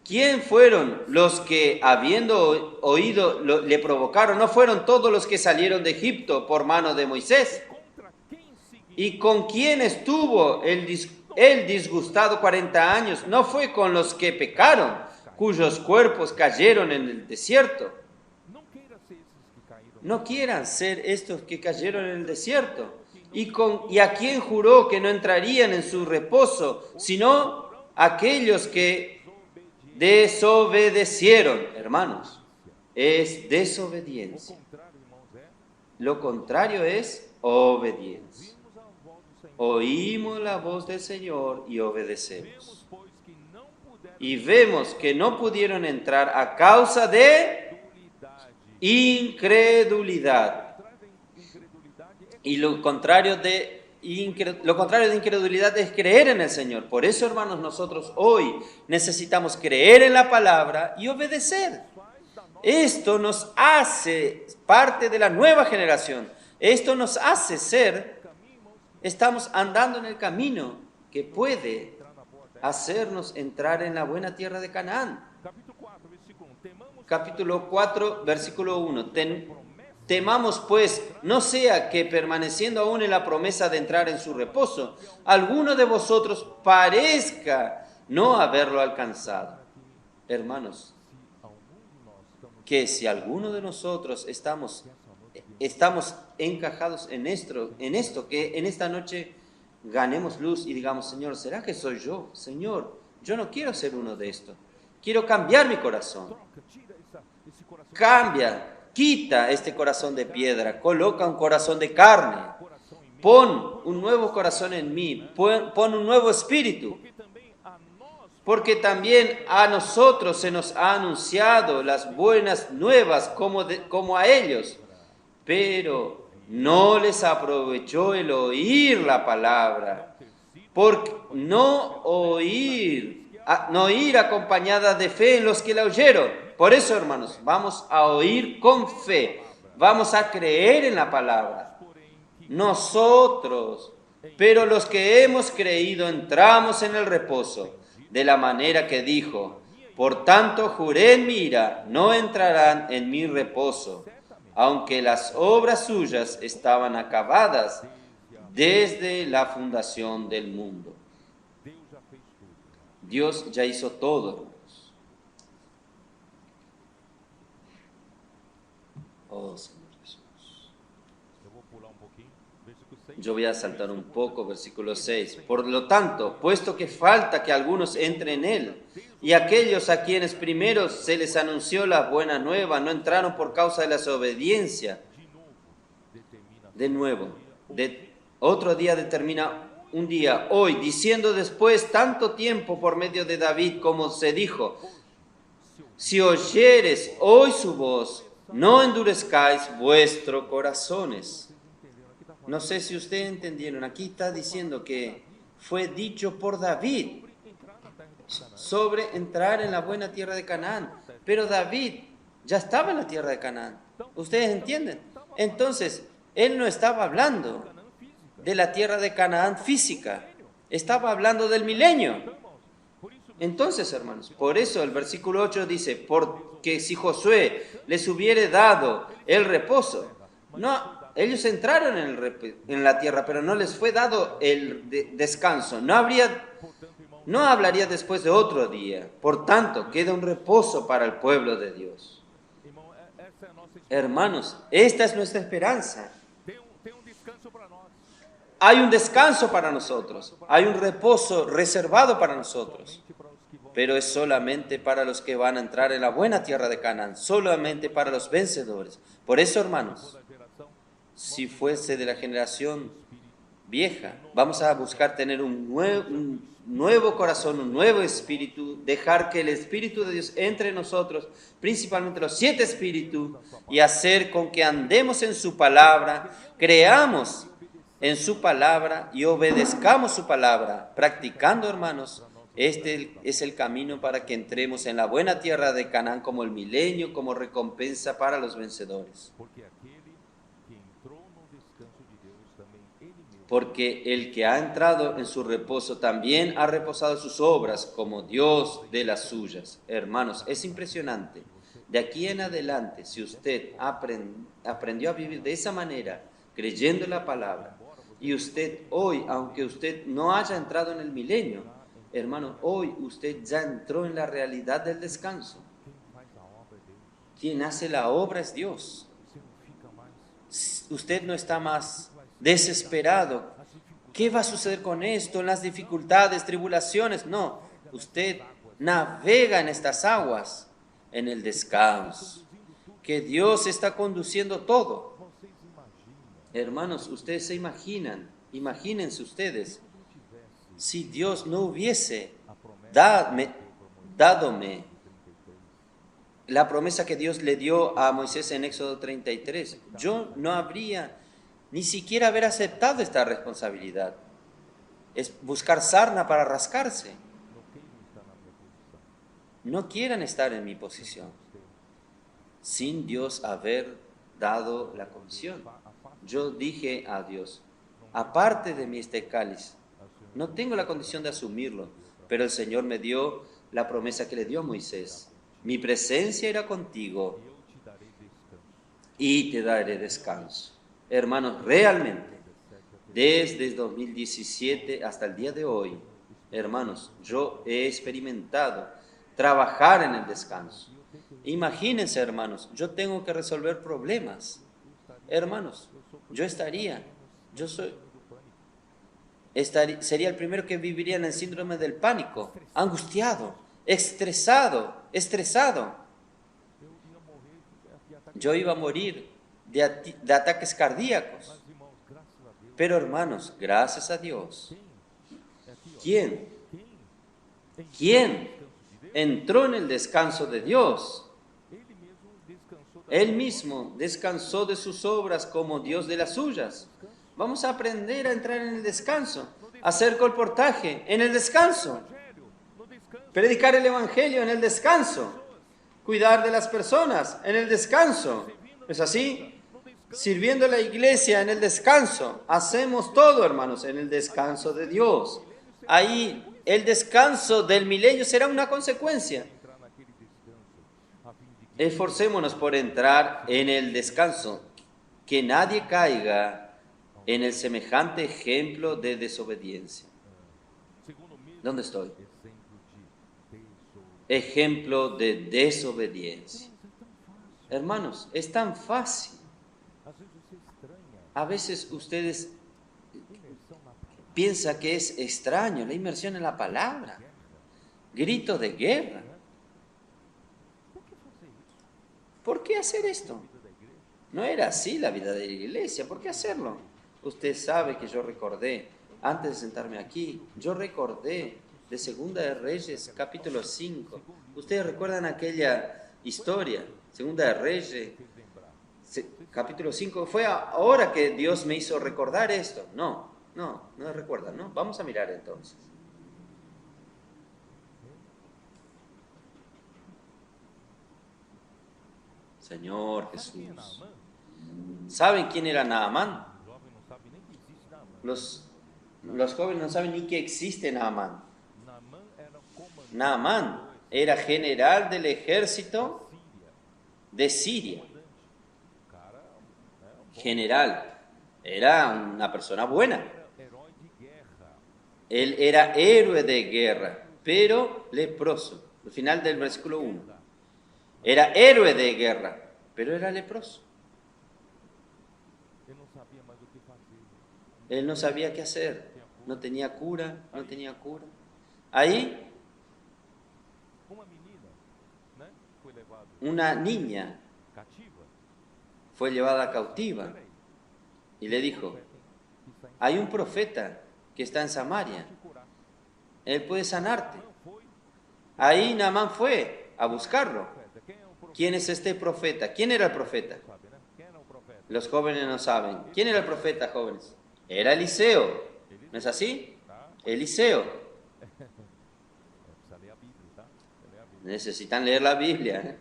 ¿Quién fueron los que, habiendo oído, le provocaron? ¿No fueron todos los que salieron de Egipto por mano de Moisés? ¿Y con quién estuvo el disgustado 40 años? ¿No fue con los que pecaron, cuyos cuerpos cayeron en el desierto? No quieran ser estos que cayeron en el desierto. ¿Y a quién juró que no entrarían en su reposo, sino aquellos que desobedecieron? Hermanos, es desobediencia. Lo contrario es obediencia. Oímos la voz del Señor y obedecemos. Y vemos que no pudieron entrar a causa de incredulidad. Y lo contrario de incredulidad es creer en el Señor. Por eso, hermanos, nosotros hoy necesitamos creer en la palabra y obedecer. Esto nos hace parte de la nueva generación. Esto nos hace estamos andando en el camino que puede hacernos entrar en la buena tierra de Canaán. Capítulo 4, versículo 1. Temamos pues, no sea que permaneciendo aún en la promesa de entrar en su reposo, alguno de vosotros parezca no haberlo alcanzado. Hermanos, que si alguno de nosotros estamos encajados en esto, que en esta noche ganemos luz y digamos, Señor, ¿será que soy yo? Señor, yo no quiero ser uno de estos. Quiero cambiar mi corazón. Cambia, quita este corazón de piedra, coloca un corazón de carne. Pon un nuevo corazón en mí, pon un nuevo espíritu. Porque también a nosotros se nos ha anunciado las buenas nuevas como a ellos. Pero no les aprovechó el oír la palabra, porque no oír acompañada de fe en los que la oyeron. Por eso, hermanos, vamos a oír con fe, vamos a creer en la palabra. Nosotros, pero los que hemos creído entramos en el reposo, de la manera que dijo, por tanto juré en mi ira, no entrarán en mi reposo, aunque las obras suyas estaban acabadas desde la fundación del mundo. Dios ya hizo todo, hermanos. Oh, Señor Jesús. Yo voy a saltar un poco, versículo 6. Por lo tanto, puesto que falta que algunos entren en él, y aquellos a quienes primero se les anunció la buena nueva no entraron por causa de la desobediencia. Otro día determina un día, hoy, diciendo después tanto tiempo por medio de David, como se dijo, si oyeres hoy su voz, no endurezcáis vuestros corazones. No sé si ustedes entendieron, aquí está diciendo que fue dicho por David sobre entrar en la buena tierra de Canaán. Pero David ya estaba en la tierra de Canaán. ¿Ustedes entienden? Entonces, él no estaba hablando de la tierra de Canaán física. Estaba hablando del milenio. Entonces, hermanos, por eso el versículo 8 dice, porque si Josué les hubiere dado el reposo, no, ellos entraron en la tierra, pero no les fue dado el descanso. No hablaría después de otro día. Por tanto, queda un reposo para el pueblo de Dios. Hermanos, esta es nuestra esperanza. hay un descanso para nosotros, hay un reposo reservado para nosotros, pero es solamente para los que van a entrar en la buena tierra de Canaán, solamente para los vencedores. Por eso, hermanos, si fuese de la generación vieja, vamos a buscar tener un nuevo corazón, un nuevo espíritu, dejar que el Espíritu de Dios entre en nosotros, principalmente los 7 espíritus, y hacer con que andemos en su palabra, creamos en su palabra y obedezcamos su palabra, practicando, hermanos. Este es el camino para que entremos en la buena tierra de Canaán como el milenio, como recompensa para los vencedores. Porque el que ha entrado en su reposo también ha reposado sus obras como Dios de las suyas. Hermanos, es impresionante. De aquí en adelante, si usted aprendió a vivir de esa manera, creyendo en la palabra, y usted hoy, aunque usted no haya entrado en el milenio, hermano, hoy usted ya entró en la realidad del descanso. Quien hace la obra es Dios. Usted no está más desesperado. ¿Qué va a suceder con esto? Las dificultades, tribulaciones. No, usted navega en estas aguas, en el descanso, que Dios está conduciendo todo. Hermanos, ustedes se imagínense ustedes, si Dios no hubiese dadome la promesa que Dios le dio a Moisés en Éxodo 33, yo no habría ni siquiera haber aceptado esta responsabilidad. Es buscar sarna para rascarse. No quieran estar en mi posición sin Dios haber dado la comisión. Yo dije a Dios, aparte de mí este cáliz, no tengo la condición de asumirlo, pero el Señor me dio la promesa que le dio a Moisés. Mi presencia irá contigo y te daré descanso. Hermanos, realmente, desde 2017 hasta el día de hoy, hermanos, yo he experimentado trabajar en el descanso. Imagínense, hermanos, yo tengo que resolver problemas. Hermanos, sería el primero que viviría en el síndrome del pánico, angustiado, estresado. Yo iba a morir de ataques cardíacos. Pero hermanos, gracias a Dios, ¿quién entró en el descanso de Dios? Él mismo descansó de sus obras como Dios de las suyas. Vamos a aprender a entrar en el descanso, hacer colportaje en el descanso, predicar el evangelio en el descanso, cuidar de las personas en el descanso. ¿Es así? Sirviendo a la iglesia en el descanso. Hacemos todo, hermanos, en el descanso de Dios. Ahí el descanso del milenio será una consecuencia. Esforcémonos por entrar en el descanso, que nadie caiga en el semejante ejemplo de desobediencia. ¿Dónde estoy? Ejemplo de desobediencia. Hermanos, es tan fácil. A veces ustedes piensan que es extraño la inmersión en la palabra. Grito de guerra. ¿Por qué hacer esto? No era así la vida de la iglesia. ¿Por qué hacerlo? Usted sabe que yo recordé, antes de sentarme aquí, yo recordé de Segunda de Reyes, capítulo 5. ¿Ustedes recuerdan aquella historia? Segunda de Reyes, capítulo 5. ¿Fue ahora que Dios me hizo recordar esto? No recuerdan, ¿no? Vamos a mirar entonces. Señor Jesús. ¿Saben quién era Naamán? Los jóvenes no saben ni que existe Naamán. Naamán era general del ejército de Siria. General. Era una persona buena. Él era héroe de guerra, pero leproso. Al final del versículo 1. Era héroe de guerra, pero era leproso. Él no sabía qué hacer. No tenía cura, no tenía cura. Ahí, una niña fue llevada cautiva y le dijo, hay un profeta que está en Samaria. Él puede sanarte. Ahí Naamán fue a buscarlo. ¿Quién es este profeta? ¿Quién era el profeta? Los jóvenes no saben. ¿Quién era el profeta, jóvenes? Era Eliseo. ¿No es así? Eliseo. Necesitan leer la Biblia.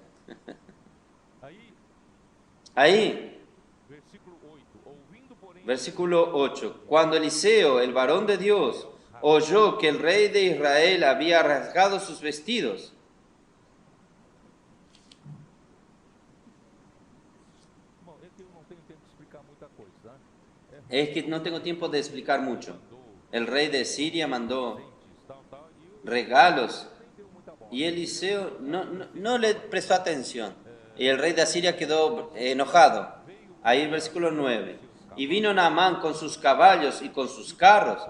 Ahí, versículo 8. Cuando Eliseo, el varón de Dios, oyó que el rey de Israel había rasgado sus vestidos. Es que no tengo tiempo de explicar mucho. El rey de Siria mandó regalos y Eliseo no le prestó atención. Y el rey de Asiria quedó enojado. Ahí el versículo 9. Y vino Naamán con sus caballos y con sus carros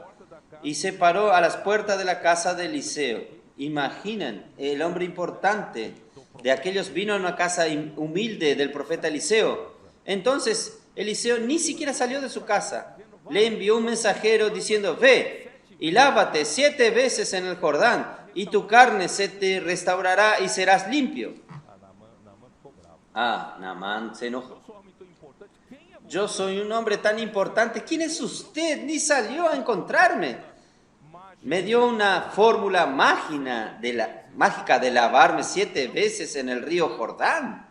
y se paró a las puertas de la casa de Eliseo. Imaginen, el hombre importante de aquellos vino a una casa humilde del profeta Eliseo. Entonces Eliseo ni siquiera salió de su casa. Le envió un mensajero diciendo, ve y lávate 7 veces en el Jordán y tu carne se te restaurará y serás limpio. Naamán se enojó. Yo soy un hombre tan importante. ¿Quién es usted? Ni salió a encontrarme. Me dio una fórmula mágica de lavarme 7 veces en el río Jordán.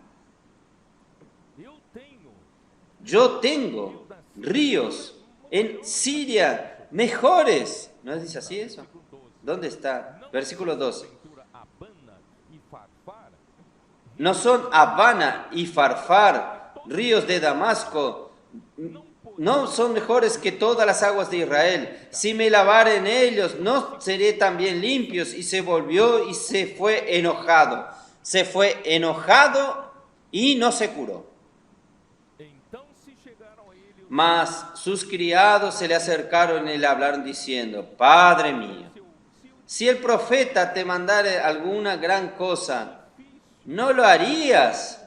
Yo tengo ríos en Siria mejores. ¿No dice así eso? ¿Dónde está? Versículo 12. No son Abana y Farfar, ríos de Damasco, no son mejores que todas las aguas de Israel. Si me lavare en ellos, ¿no seré también limpios? Y se volvió y se fue enojado. Se fue enojado y no se curó. Mas sus criados se le acercaron y le hablaron diciendo, Padre mío, si el profeta te mandare alguna gran cosa, ¿no lo harías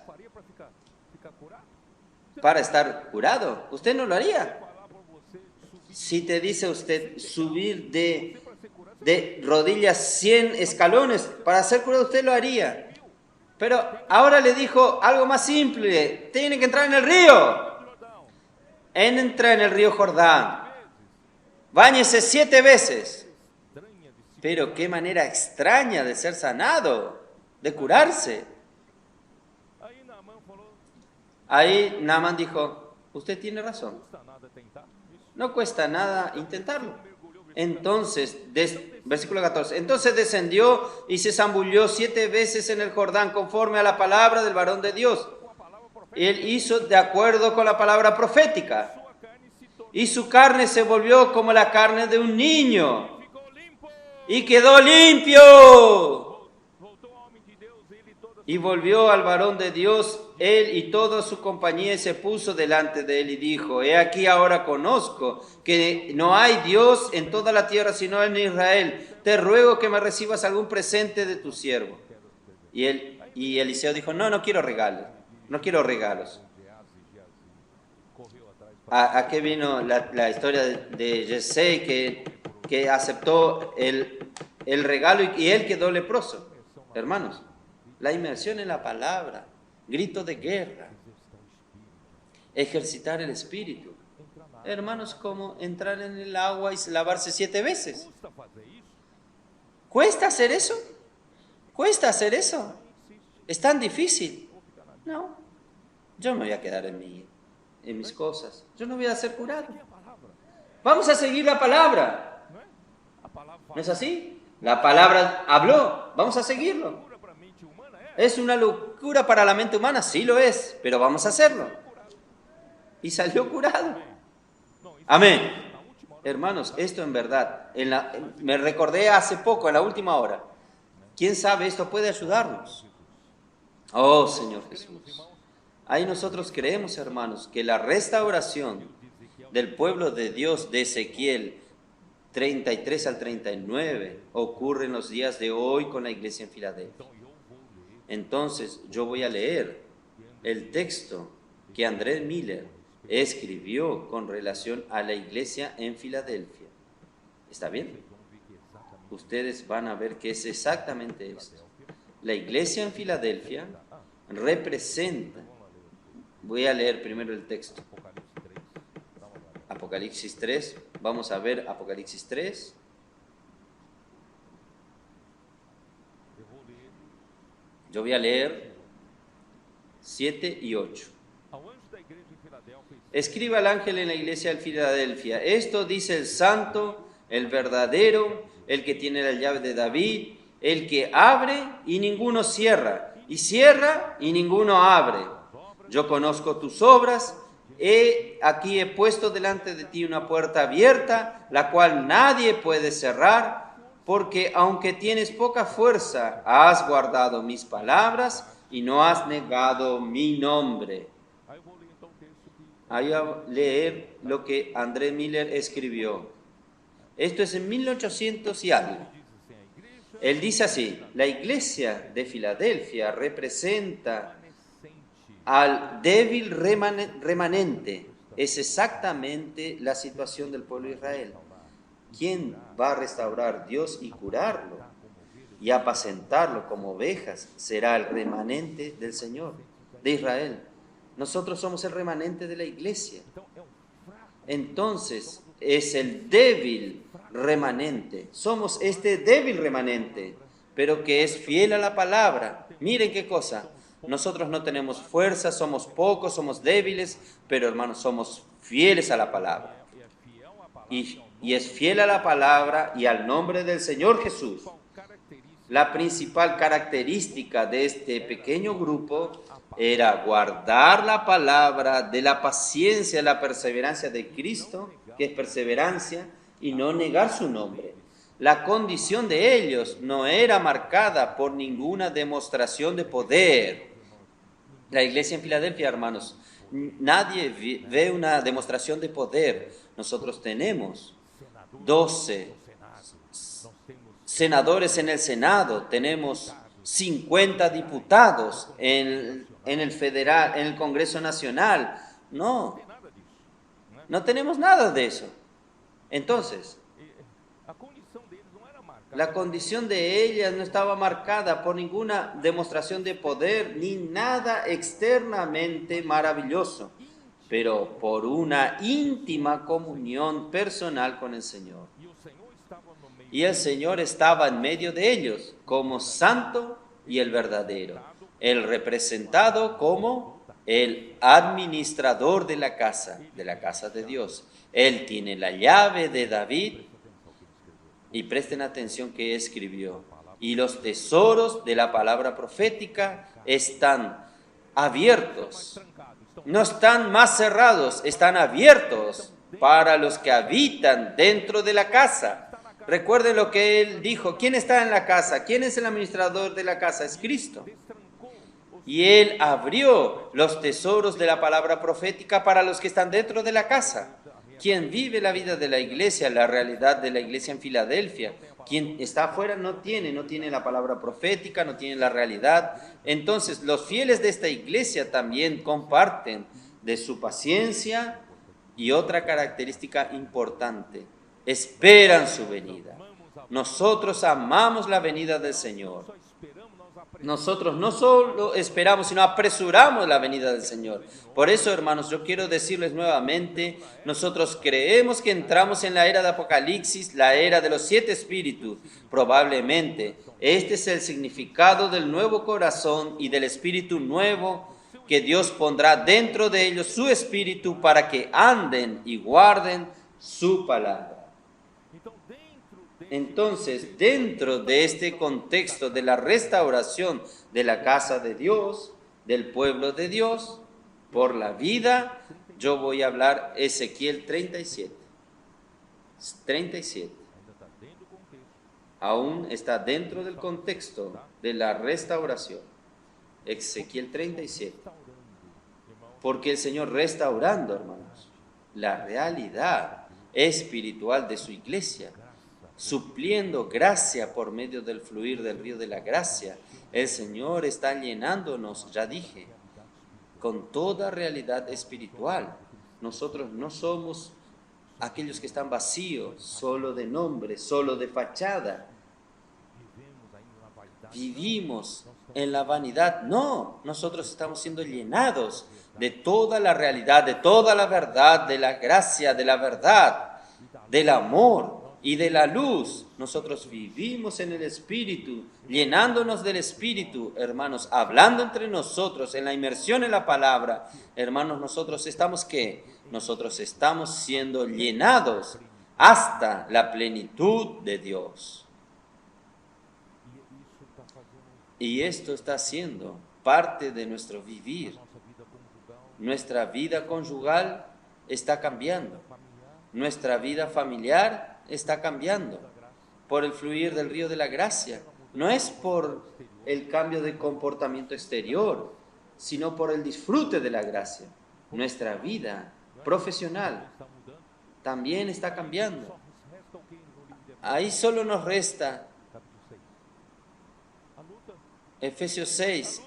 para estar curado? ¿Usted no lo haría? Si te dice usted subir de rodillas 100 escalones para ser curado, usted lo haría. Pero ahora le dijo algo más simple, tiene que entrar en el río. Entra en el río Jordán, báñese 7 veces. Pero qué manera extraña de ser sanado, de curarse. Ahí Naamán dijo, usted tiene razón, no cuesta nada intentarlo. Entonces, versículo 14, entonces descendió y se zambulló 7 veces en el Jordán conforme a la palabra del varón de Dios. Él hizo de acuerdo con la palabra profética y su carne se volvió como la carne de un niño y quedó limpio. Y volvió al varón de Dios, él y toda su compañía, y se puso delante de él y dijo, he aquí ahora conozco que no hay Dios en toda la tierra sino en Israel. Te ruego que me recibas algún presente de tu siervo. Y Eliseo dijo, no quiero regalos, no quiero regalos. Aquí vino la historia de Jesé que aceptó el regalo y él quedó leproso. Hermanos, la inmersión en la palabra, grito de guerra, ejercitar el espíritu. Hermanos, como entrar en el agua y lavarse 7 veces. ¿Cuesta hacer eso? ¿Cuesta hacer eso? ¿Es tan difícil? No, yo me voy a quedar en mis cosas. Yo no voy a ser curado. Vamos a seguir la palabra. ¿No es así? La palabra habló, vamos a seguirlo. ¿Es una locura para la mente humana? Sí lo es, pero vamos a hacerlo. Y salió curado. Amén. Hermanos, esto en verdad, me recordé hace poco, en la última hora. ¿Quién sabe? Esto puede ayudarnos. Oh, Señor Jesús. Ahí nosotros creemos, hermanos, que la restauración del pueblo de Dios de Ezequiel 33 al 39 ocurre en los días de hoy con la iglesia en Filadelfia. Entonces yo voy a leer el texto que André Miller escribió con relación a la iglesia en Filadelfia. ¿Está bien? Ustedes van a ver que es exactamente esto. La iglesia en Filadelfia representa, voy a leer primero el texto. Apocalipsis 3, vamos a ver Apocalipsis 3. Yo voy a leer 7 y 8. Escriba al ángel en la iglesia de Filadelfia: esto dice el santo, el verdadero, el que tiene la llave de David, el que abre y ninguno cierra, y cierra y ninguno abre. Yo conozco tus obras. Aquí he puesto delante de ti una puerta abierta, la cual nadie puede cerrar, porque aunque tienes poca fuerza, has guardado mis palabras y no has negado mi nombre. Ahí voy a leer lo que André Miller escribió. Esto es en 1800 y algo. Él dice así: la iglesia de Filadelfia representa al débil remanente. Es exactamente la situación del pueblo de Israel. ¿Quién va a restaurar? Dios, y curarlo y apacentarlo como ovejas será el remanente del Señor, de Israel. Nosotros somos el remanente de la iglesia. Entonces es el débil remanente. Somos este débil remanente, pero que es fiel a la palabra. Miren qué cosa. Nosotros no tenemos fuerza, somos pocos, somos débiles, pero hermanos, somos fieles a la palabra. Y es fiel a la palabra y al nombre del Señor Jesús. La principal característica de este pequeño grupo era guardar la palabra de la paciencia, la perseverancia de Cristo, que es perseverancia, y no negar su nombre. La condición de ellos no era marcada por ninguna demostración de poder. La iglesia en Filadelfia, hermanos, nadie ve una demostración de poder. Nosotros tenemos 12 senadores en el Senado, tenemos 50 diputados en el federal, en el Congreso Nacional. No tenemos nada de eso. Entonces, la condición de ellas no estaba marcada por ninguna demostración de poder ni nada externamente maravilloso, pero por una íntima comunión personal con el Señor. Y el Señor estaba en medio de ellos como santo y el verdadero, el representado como el administrador de la casa de Dios. Él tiene la llave de David. Y presten atención que escribió: y los tesoros de la palabra profética están abiertos, no están más cerrados, están abiertos para los que habitan dentro de la casa. Recuerden lo que él dijo: ¿quién está en la casa? ¿Quién es el administrador de la casa? Es Cristo. Y él abrió los tesoros de la palabra profética para los que están dentro de la casa. Quien vive la vida de la iglesia, la realidad de la iglesia en Filadelfia, quien está afuera no tiene la palabra profética, no tiene la realidad. Entonces, los fieles de esta iglesia también comparten de su paciencia, y otra característica importante: esperan su venida. Nosotros amamos la venida del Señor. Nosotros no solo esperamos, sino apresuramos la venida del Señor. Por eso, hermanos, yo quiero decirles nuevamente, nosotros creemos que entramos en la era de Apocalipsis, la era de los 7 espíritus. Probablemente este es el significado del nuevo corazón y del espíritu nuevo que Dios pondrá dentro de ellos, su espíritu, para que anden y guarden su palabra. Entonces, dentro de este contexto de la restauración de la casa de Dios, del pueblo de Dios, por la vida, yo voy a hablar Ezequiel 37. 37. Aún está dentro del contexto de la restauración. Ezequiel 37. Porque el Señor restaurando, hermanos, la realidad espiritual de su iglesia, supliendo gracia por medio del fluir del río de la gracia. El Señor está llenándonos, ya dije, con toda realidad espiritual. Nosotros no somos aquellos que están vacíos, solo de nombre, solo de fachada. Vivimos en la vanidad. No, nosotros estamos siendo llenados de toda la realidad, de toda la verdad, de la gracia, de la verdad, del amor y de la luz. Nosotros vivimos en el Espíritu, llenándonos del Espíritu, hermanos, hablando entre nosotros, en la inmersión en la palabra. Hermanos, nosotros estamos ¿qué? Nosotros estamos siendo llenados hasta la plenitud de Dios. Y esto está siendo parte de nuestro vivir. Nuestra vida conyugal está cambiando. Nuestra vida familiar está cambiando por el fluir del río de la gracia. No es por el cambio de comportamiento exterior, sino por el disfrute de la gracia. Nuestra vida profesional también está cambiando. Ahí solo nos resta Efesios 6.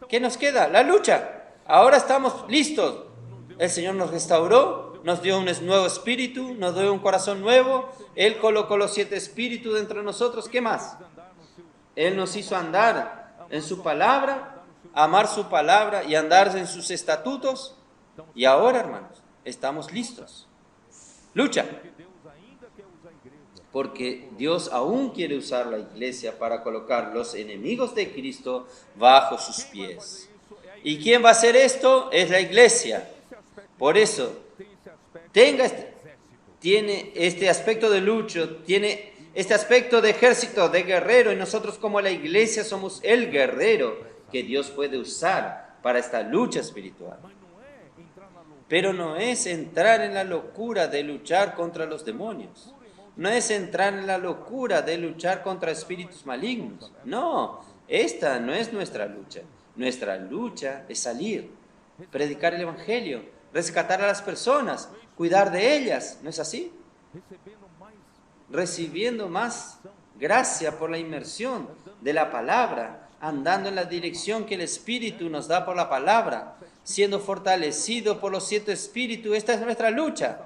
¿Qué nos queda? La lucha. Ahora estamos listos. El Señor nos restauró, nos dio un nuevo espíritu, nos dio un corazón nuevo. Él colocó los 7 espíritus dentro de nosotros. ¿Qué más? Él nos hizo andar en su palabra, amar su palabra y andar en sus estatutos. Y ahora, hermanos, estamos listos. Lucha. Porque Dios aún quiere usar la iglesia para colocar los enemigos de Cristo bajo sus pies. ¿Y quién va a hacer esto? Es la iglesia. Por eso, tiene este aspecto de lucha, tiene este aspecto de ejército, de guerrero, y nosotros como la iglesia somos el guerrero que Dios puede usar para esta lucha espiritual. Pero no es entrar en la locura de luchar contra los demonios. No es entrar en la locura de luchar contra espíritus malignos. No, esta no es nuestra lucha. Nuestra lucha es salir, predicar el evangelio, rescatar a las personas, cuidar de ellas. ¿No es así? Recibiendo más gracia por la inmersión de la palabra, andando en la dirección que el Espíritu nos da por la palabra, siendo fortalecido por los 7 espíritus. Esta es nuestra lucha.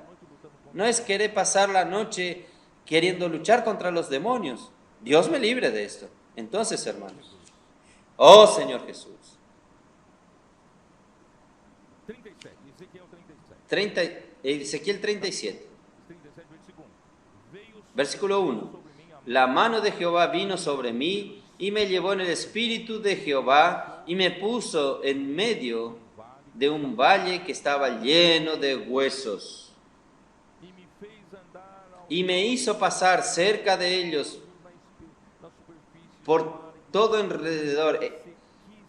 No es querer pasar la noche queriendo luchar contra los demonios. Dios me libre de esto. Entonces, hermanos, oh Señor Jesús. Ezequiel 37. Versículo 1. La mano de Jehová vino sobre mí y me llevó en el espíritu de Jehová y me puso en medio de un valle que estaba lleno de huesos. Y me hizo pasar cerca de ellos por todo alrededor.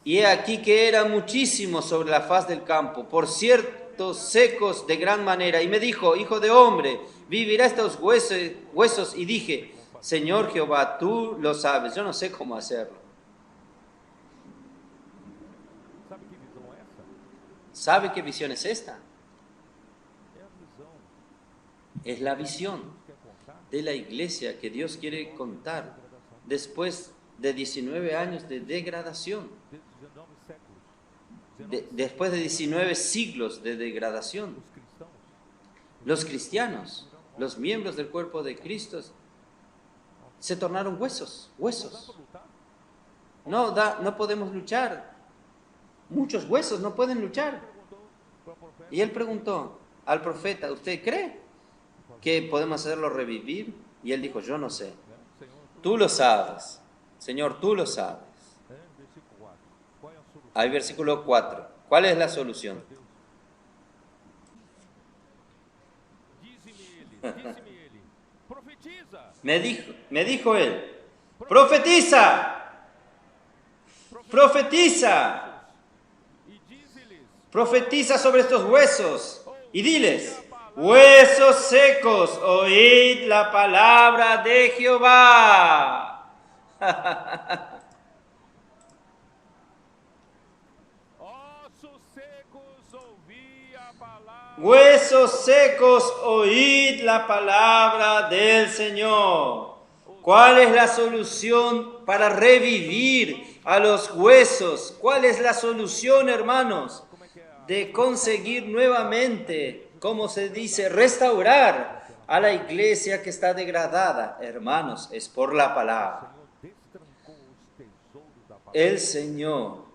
Y he aquí que eran muchísimos sobre la faz del campo, por cierto secos de gran manera. Y me dijo, hijo de hombre, ¿vivirá estos huesos? Y dije, Señor Jehová, tú lo sabes, yo no sé cómo hacerlo. ¿Sabe qué visión es esta? Es la visión de la iglesia que Dios quiere contar después de 19 años de degradación, después de 19 siglos de degradación. Los cristianos, los miembros del cuerpo de Cristo, se tornaron huesos. No podemos luchar. Muchos huesos no pueden luchar. Y él preguntó al profeta, ¿usted cree que podemos hacerlo revivir? Y él dijo, yo no sé. Tú lo sabes. Señor, tú lo sabes. Hay versículo 4. ¿Cuál es la solución? Me dijo él, profetiza. Profetiza sobre estos huesos y diles, huesos secos, oíd la palabra de Jehová. Huesos secos, oíd la palabra del Señor. ¿Cuál es la solución para revivir a los huesos? ¿Cuál es la solución, hermanos, de conseguir nuevamente, como se dice, restaurar a la iglesia que está degradada? Hermanos, es por la palabra. El Señor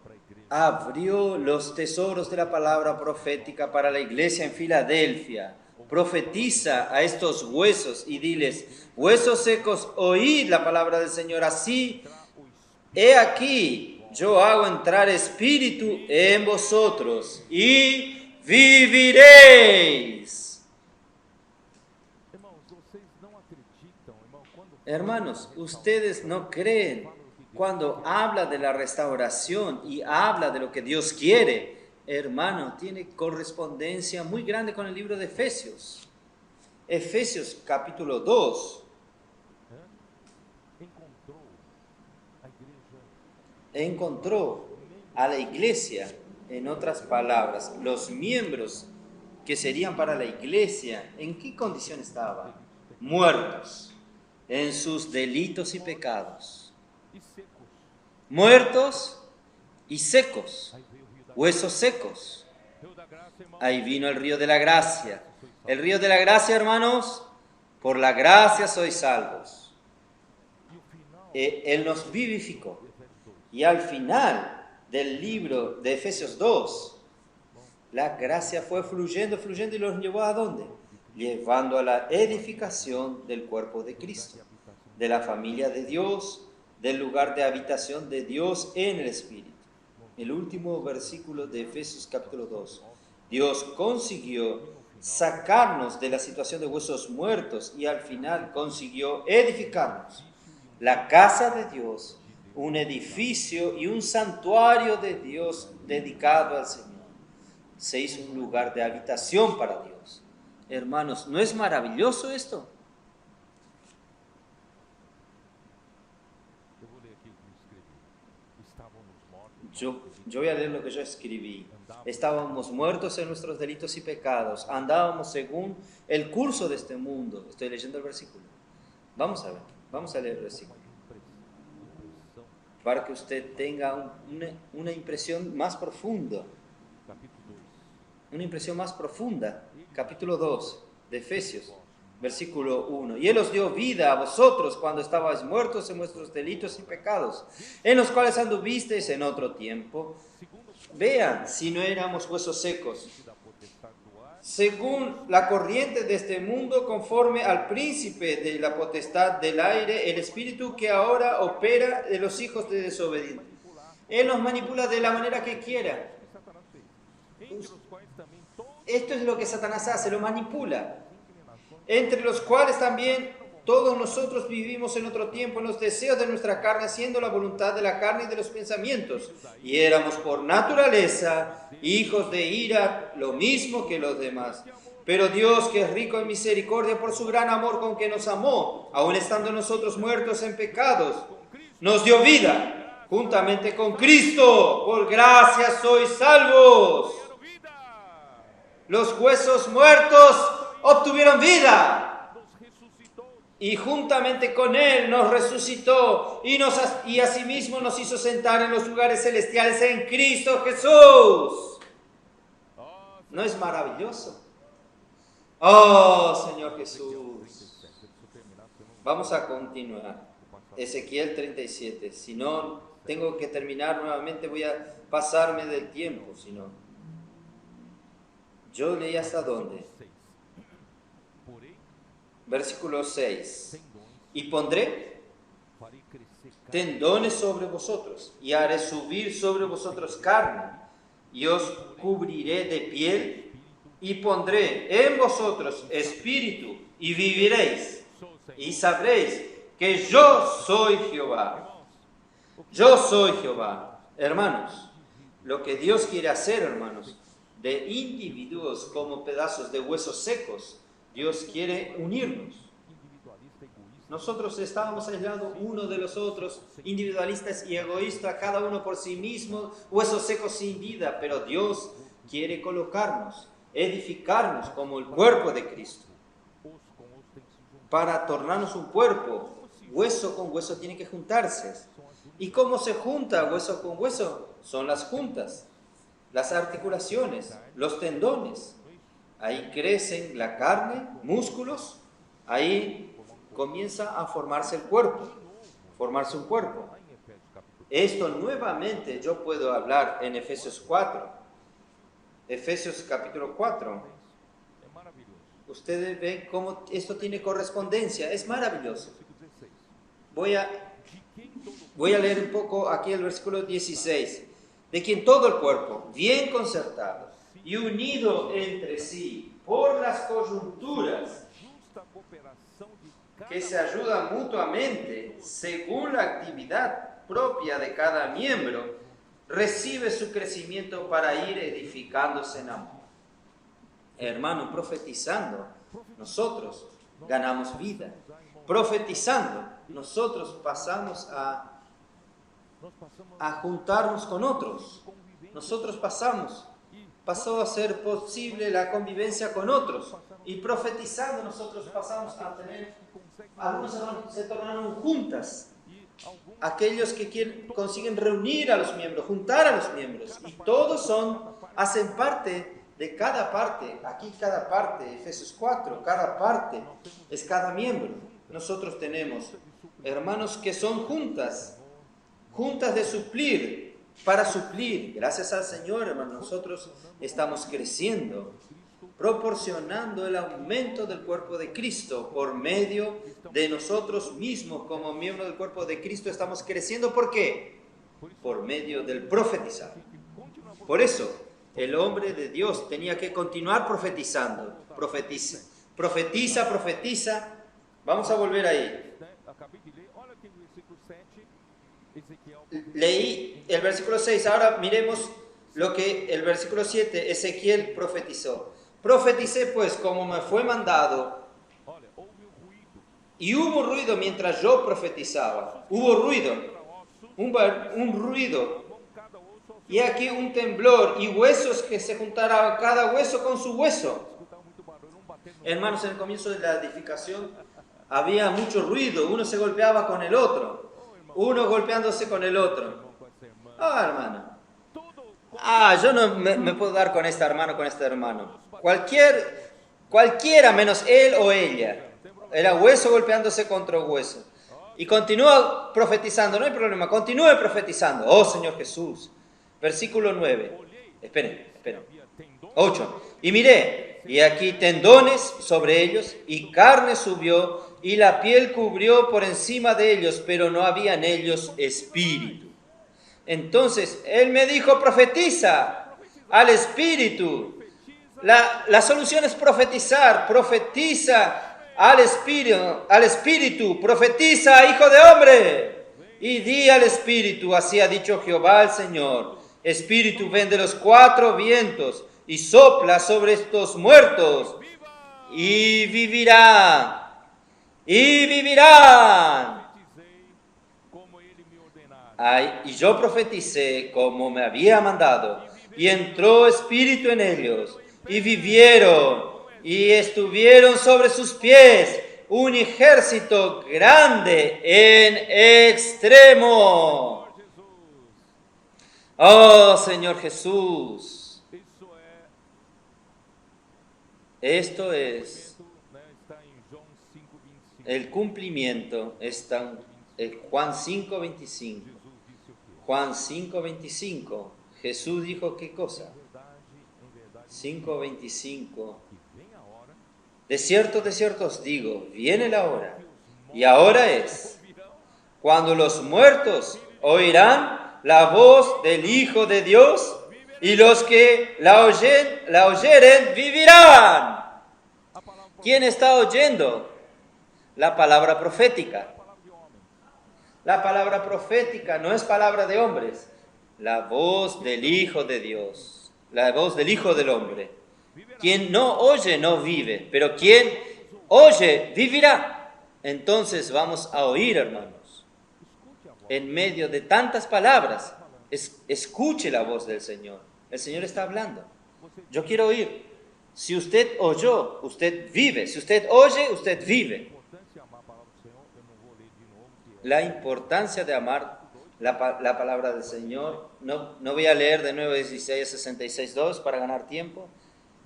abrió los tesoros de la palabra profética para la iglesia en Filadelfia. Profetiza a estos huesos y diles: huesos secos, oíd la palabra del Señor. Así, he aquí, yo hago entrar espíritu en vosotros y viviréis. Hermanos, ustedes no creen cuando habla de la restauración y habla de lo que Dios quiere. Hermano, tiene correspondencia muy grande con el libro de Efesios. Efesios capítulo 2. Encontró a la iglesia, en otras palabras, los miembros que serían para la iglesia, ¿en qué condición estaban? Muertos en sus delitos y pecados. Muertos y secos, huesos secos. Ahí vino el río de la gracia. El río de la gracia, hermanos, por la gracia sois salvos. Él nos vivificó. Y al final del libro de Efesios 2, la gracia fue fluyendo y los llevó ¿a dónde? Llevando a la edificación del cuerpo de Cristo, de la familia de Dios, del lugar de habitación de Dios en el Espíritu. El último versículo de Efesios capítulo 2. Dios consiguió sacarnos de la situación de huesos muertos y al final consiguió edificarnos. La casa de Dios, un edificio y un santuario de Dios dedicado al Señor. Se hizo un lugar de habitación para Dios. Hermanos, ¿no es maravilloso esto? Yo voy a leer lo que yo escribí. Estábamos muertos en nuestros delitos y pecados. Andábamos según el curso de este mundo. Estoy leyendo el versículo. Vamos a ver. Vamos a leer el versículo. Para que usted tenga una impresión más profunda. Una impresión más profunda. Capítulo 2 de Efesios. Versículo 1. Y Él os dio vida a vosotros cuando estabais muertos en vuestros delitos y pecados, en los cuales anduvisteis en otro tiempo. Vean, si no éramos huesos secos, según la corriente de este mundo, conforme al príncipe de la potestad del aire, el espíritu que ahora opera de los hijos de desobediencia. Él nos manipula de la manera que quiera. Esto es lo que Satanás hace, lo manipula. Entre los cuales también todos nosotros vivimos en otro tiempo en los deseos de nuestra carne, haciendo la voluntad de la carne y de los pensamientos. Y éramos por naturaleza hijos de ira, lo mismo que los demás. Pero Dios, que es rico en misericordia por su gran amor con que nos amó, aun estando nosotros muertos en pecados, nos dio vida juntamente con Cristo. Por gracia sois salvos. Los huesos muertos obtuvieron vida y juntamente con Él nos resucitó y asimismo nos hizo sentar en los lugares celestiales en Cristo Jesús. ¿No es maravilloso? Oh, Señor Jesús. Vamos a continuar. Ezequiel 37. Si no, tengo que terminar nuevamente, voy a pasarme del tiempo, si no. Yo leí hasta dónde. Versículo 6. Y pondré tendones sobre vosotros, y haré subir sobre vosotros carne, y os cubriré de piel, y pondré en vosotros espíritu, y viviréis, y sabréis que yo soy Jehová. Yo soy Jehová. Hermanos, lo que Dios quiere hacer, hermanos, de individuos como pedazos de huesos secos, Dios quiere unirnos. Nosotros estábamos aislados unos de los otros, individualistas y egoístas, cada uno por sí mismo, huesos secos sin vida, pero Dios quiere colocarnos edificarnos como el cuerpo de Cristo. Para tornarnos un cuerpo, hueso con hueso tiene que juntarse. ¿Y cómo se junta hueso con hueso? Son las juntas, las articulaciones, los tendones. Ahí crecen la carne, músculos, ahí comienza a formarse el cuerpo, formarse un cuerpo. Esto nuevamente yo puedo hablar en Efesios 4, Efesios capítulo 4. Ustedes ven cómo esto tiene correspondencia, es maravilloso. Voy a leer un poco aquí el versículo 16. De quien todo el cuerpo, bien concertado y unido entre sí por las coyunturas que se ayudan mutuamente según la actividad propia de cada miembro, recibe su crecimiento para ir edificándose en amor. Hermano, profetizando, nosotros ganamos vida. Profetizando, nosotros pasamos a juntarnos con otros. Nosotros pasó a ser posible la convivencia con otros. Y profetizando, nosotros pasamos a tener, algunos se tornaron juntas. Aquellos que consiguen reunir a los miembros, juntar a los miembros. Y todos hacen parte de cada parte. Aquí cada parte, Efesios 4, cada parte es cada miembro. Nosotros tenemos hermanos que son juntas de suplir, para suplir. Gracias al Señor, hermanos, nosotros estamos creciendo, proporcionando el aumento del cuerpo de Cristo por medio de nosotros mismos como miembros del cuerpo de Cristo. Estamos creciendo, ¿por qué? Por medio del profetizar. Por eso, el hombre de Dios tenía que continuar profetizando. Profetiza. Vamos a volver ahí. Leí el versículo 6, ahora miremos lo que el versículo 7, Ezequiel profetizó. Profeticé pues como me fue mandado, y hubo ruido mientras yo profetizaba. Hubo ruido, un ruido, y aquí un temblor, y huesos que se juntaron, cada hueso con su hueso. Hermanos, en el comienzo de la edificación había mucho ruido, uno se golpeaba con el otro, uno golpeándose con el otro. Hermano. Yo no me puedo dar con este hermano, Cualquiera menos él o ella. Era hueso golpeándose contra hueso. Y continúa profetizando, no hay problema, continúe profetizando. Oh Señor Jesús. Versículo 9. Esperen. 8. Y miré, y aquí tendones sobre ellos, y carne subió, y la piel cubrió por encima de ellos, pero no había en ellos espíritu. Entonces él me dijo, profetiza al espíritu. La solución es profetizar. Profetiza al espíritu. Profetiza, hijo de hombre. Y di al espíritu, así ha dicho Jehová el Señor. Espíritu, ven de los 4 vientos y sopla sobre estos muertos. Y vivirán. Y yo profeticé como me había mandado, y entró espíritu en ellos, y vivieron, y estuvieron sobre sus pies un ejército grande en extremo. Oh Señor Jesús, esto es el cumplimiento, está en Juan 5:25. Juan 5:25, Jesús dijo, ¿qué cosa? 5:25, de cierto os digo, viene la hora, y ahora es, cuando los muertos oirán la voz del Hijo de Dios, y los que la oyeren vivirán. ¿Quién está oyendo? La palabra profética. La palabra profética no es palabra de hombres, la voz del Hijo de Dios, la voz del Hijo del hombre. Quien no oye no vive, pero quien oye vivirá. Entonces vamos a oír, hermanos, en medio de tantas palabras, escuche la voz del Señor. El Señor está hablando. Yo quiero oír. Si usted oyó, usted vive. Si usted oye, usted vive. La importancia de amar la palabra del Señor. No voy a leer de nuevo 16 a 66.2 para ganar tiempo.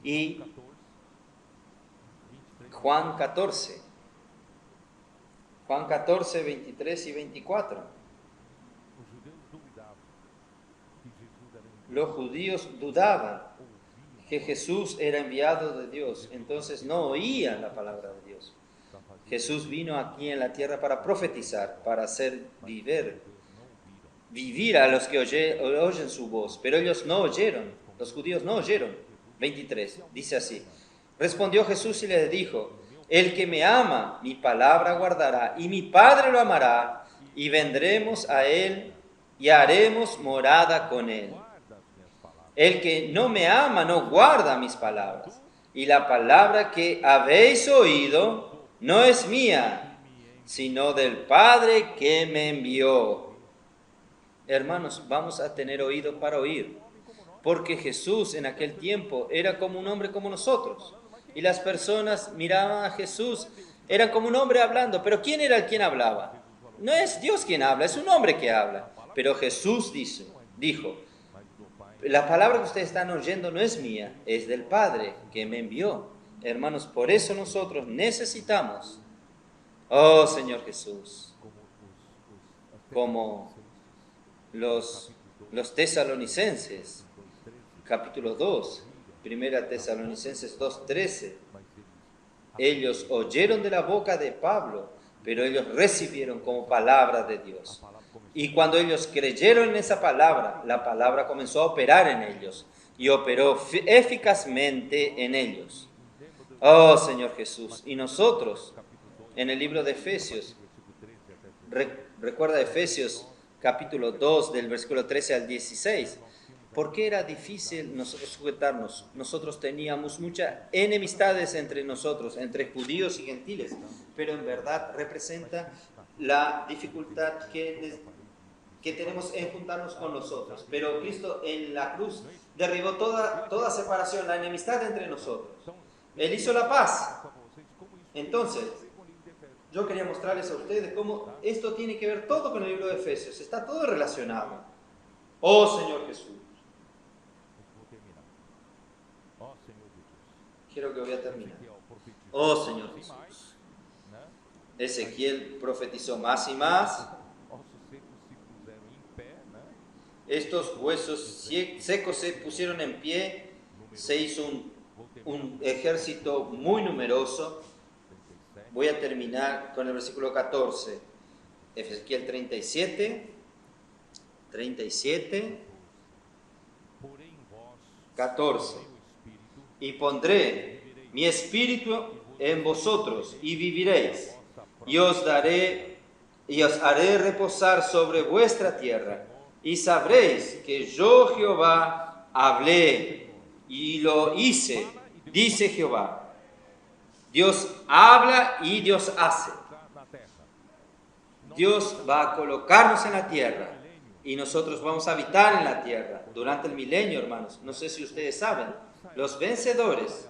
Y Juan 14. Juan 14, 23 y 24. Los judíos dudaban que Jesús era enviado de Dios, entonces no oían la palabra de Dios. Jesús vino aquí en la tierra para profetizar, para hacer vivir a los que oyen su voz, pero ellos no oyeron, los judíos no oyeron. 23, dice así: respondió Jesús y les dijo: el que me ama, mi palabra guardará, y mi Padre lo amará, y vendremos a él y haremos morada con él. El que no me ama no guarda mis palabras, y la palabra que habéis oído no es mía, sino del Padre que me envió. Hermanos, vamos a tener oído para oír, porque Jesús en aquel tiempo era como un hombre como nosotros, y las personas miraban a Jesús, era como un hombre hablando, pero ¿quién era el quien hablaba? No es Dios quien habla, es un hombre que habla, pero Jesús dijo: la palabra que ustedes están oyendo no es mía, es del Padre que me envió. Hermanos, por eso nosotros necesitamos, oh Señor Jesús, como los tesalonicenses, capítulo 2, primera Tesalonicenses 2:13. Ellos oyeron de la boca de Pablo, pero ellos recibieron como palabra de Dios. Y cuando ellos creyeron en esa palabra, la palabra comenzó a operar en ellos y operó eficazmente en ellos. Oh Señor Jesús, y nosotros en el libro de Efesios, recuerda Efesios capítulo 2 del versículo 13 al 16, ¿por qué era difícil nosotros sujetarnos? Nosotros teníamos muchas enemistades entre nosotros, entre judíos y gentiles, pero en verdad representa la dificultad que tenemos en juntarnos con nosotros. Pero Cristo en la cruz derribó toda separación, la enemistad entre nosotros. Él hizo la paz. Entonces, yo quería mostrarles a ustedes cómo esto tiene que ver todo con el libro de Efesios. Está todo relacionado. Oh Señor Jesús. Quiero que voy a terminar. Oh Señor Jesús. Ezequiel profetizó más y más. Estos huesos secos se pusieron en pie. Se hizo un ejército muy numeroso. Voy a terminar con el versículo 14. Ezequiel 37, 14. Y pondré mi espíritu en vosotros y viviréis, y os haré reposar sobre vuestra tierra, y sabréis que yo Jehová hablé y lo hice, dice Jehová. Dios habla y Dios hace. Dios va a colocarnos en la tierra y nosotros vamos a habitar en la tierra durante el milenio, hermanos. No sé si ustedes saben, los vencedores,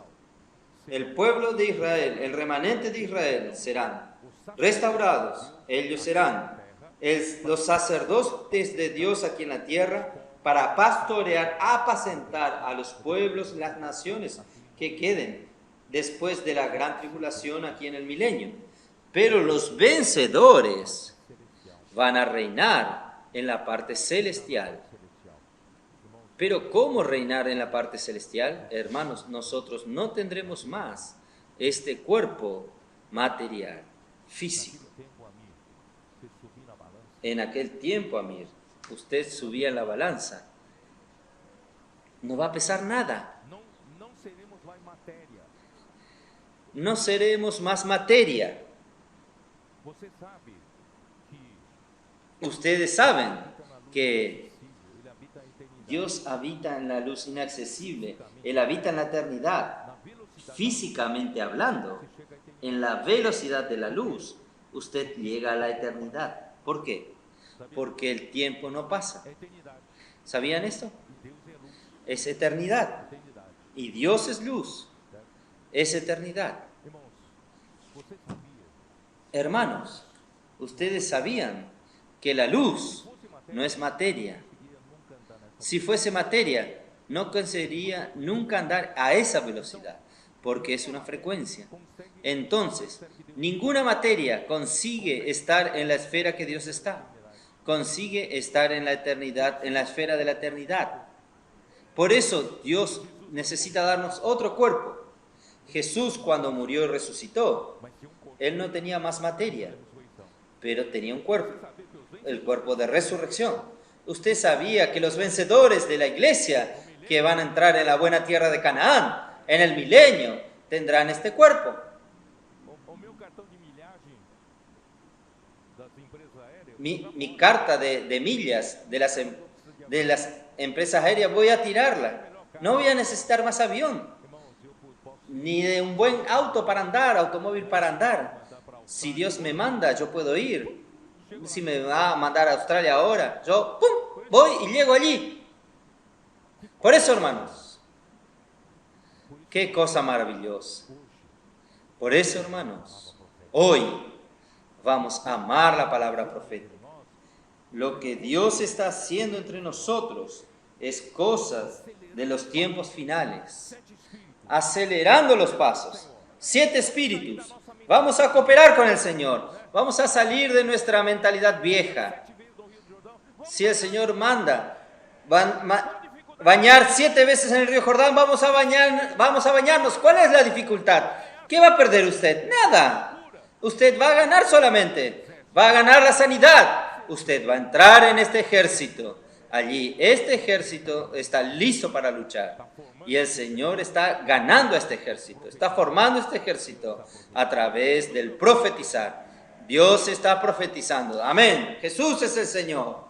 el pueblo de Israel, el remanente de Israel, serán restaurados. Ellos serán los sacerdotes de Dios aquí en la tierra para pastorear, apacentar a los pueblos, las naciones que queden después de la gran tribulación aquí en el milenio. Pero los vencedores van a reinar en la parte celestial. Pero ¿cómo reinar en la parte celestial? Hermanos, nosotros no tendremos más este cuerpo material, físico. En aquel tiempo, Amir, usted subía en la balanza. No va a pesar nada. No seremos más materia. Ustedes saben que Dios habita en la luz inaccesible. Él habita en la eternidad. Físicamente hablando, en la velocidad de la luz, usted llega a la eternidad. ¿Por qué? Porque el tiempo no pasa. ¿Sabían esto? Es eternidad. Y Dios es luz. es eternidad. Hermanos, ustedes sabían que la luz no es materia. Si fuese materia, no conseguiría nunca andar a esa velocidad, porque es una frecuencia. Entonces, ninguna materia consigue estar en la esfera que Dios está. Consigue estar en la eternidad, en la esfera de la eternidad. Por eso Dios necesita darnos otro cuerpo. Jesús, cuando murió y resucitó, Él no tenía más materia, pero tenía un cuerpo, el cuerpo de resurrección. Usted sabía que los vencedores de la iglesia que van a entrar en la buena tierra de Canaán, en el milenio, tendrán este cuerpo. Mi carta de millas de las empresas aéreas voy a tirarla. No voy a necesitar más avión, ni de un buen auto para andar, automóvil para andar. Si Dios me manda, yo puedo ir. Si me va a mandar a Australia ahora, yo ¡pum! Voy y llego allí. Por eso, hermanos, qué cosa maravillosa. Por eso, hermanos, hoy vamos a amar la palabra profética. Lo que Dios está haciendo entre nosotros es cosas de los tiempos finales. Acelerando los pasos. 7 espíritus. Vamos a cooperar con el Señor. Vamos a salir de nuestra mentalidad vieja. Si el Señor manda bañar 7 veces en el río Jordán, vamos a bañarnos. ¿Cuál es la dificultad? ¿Qué va a perder usted? Nada. Usted va a ganar solamente. Va a ganar la sanidad. Usted va a entrar en este ejército. Allí, este ejército está listo para luchar. Y el Señor está ganando este ejército. Está formando este ejército a través del profetizar. Dios está profetizando. Amén. Jesús es el Señor.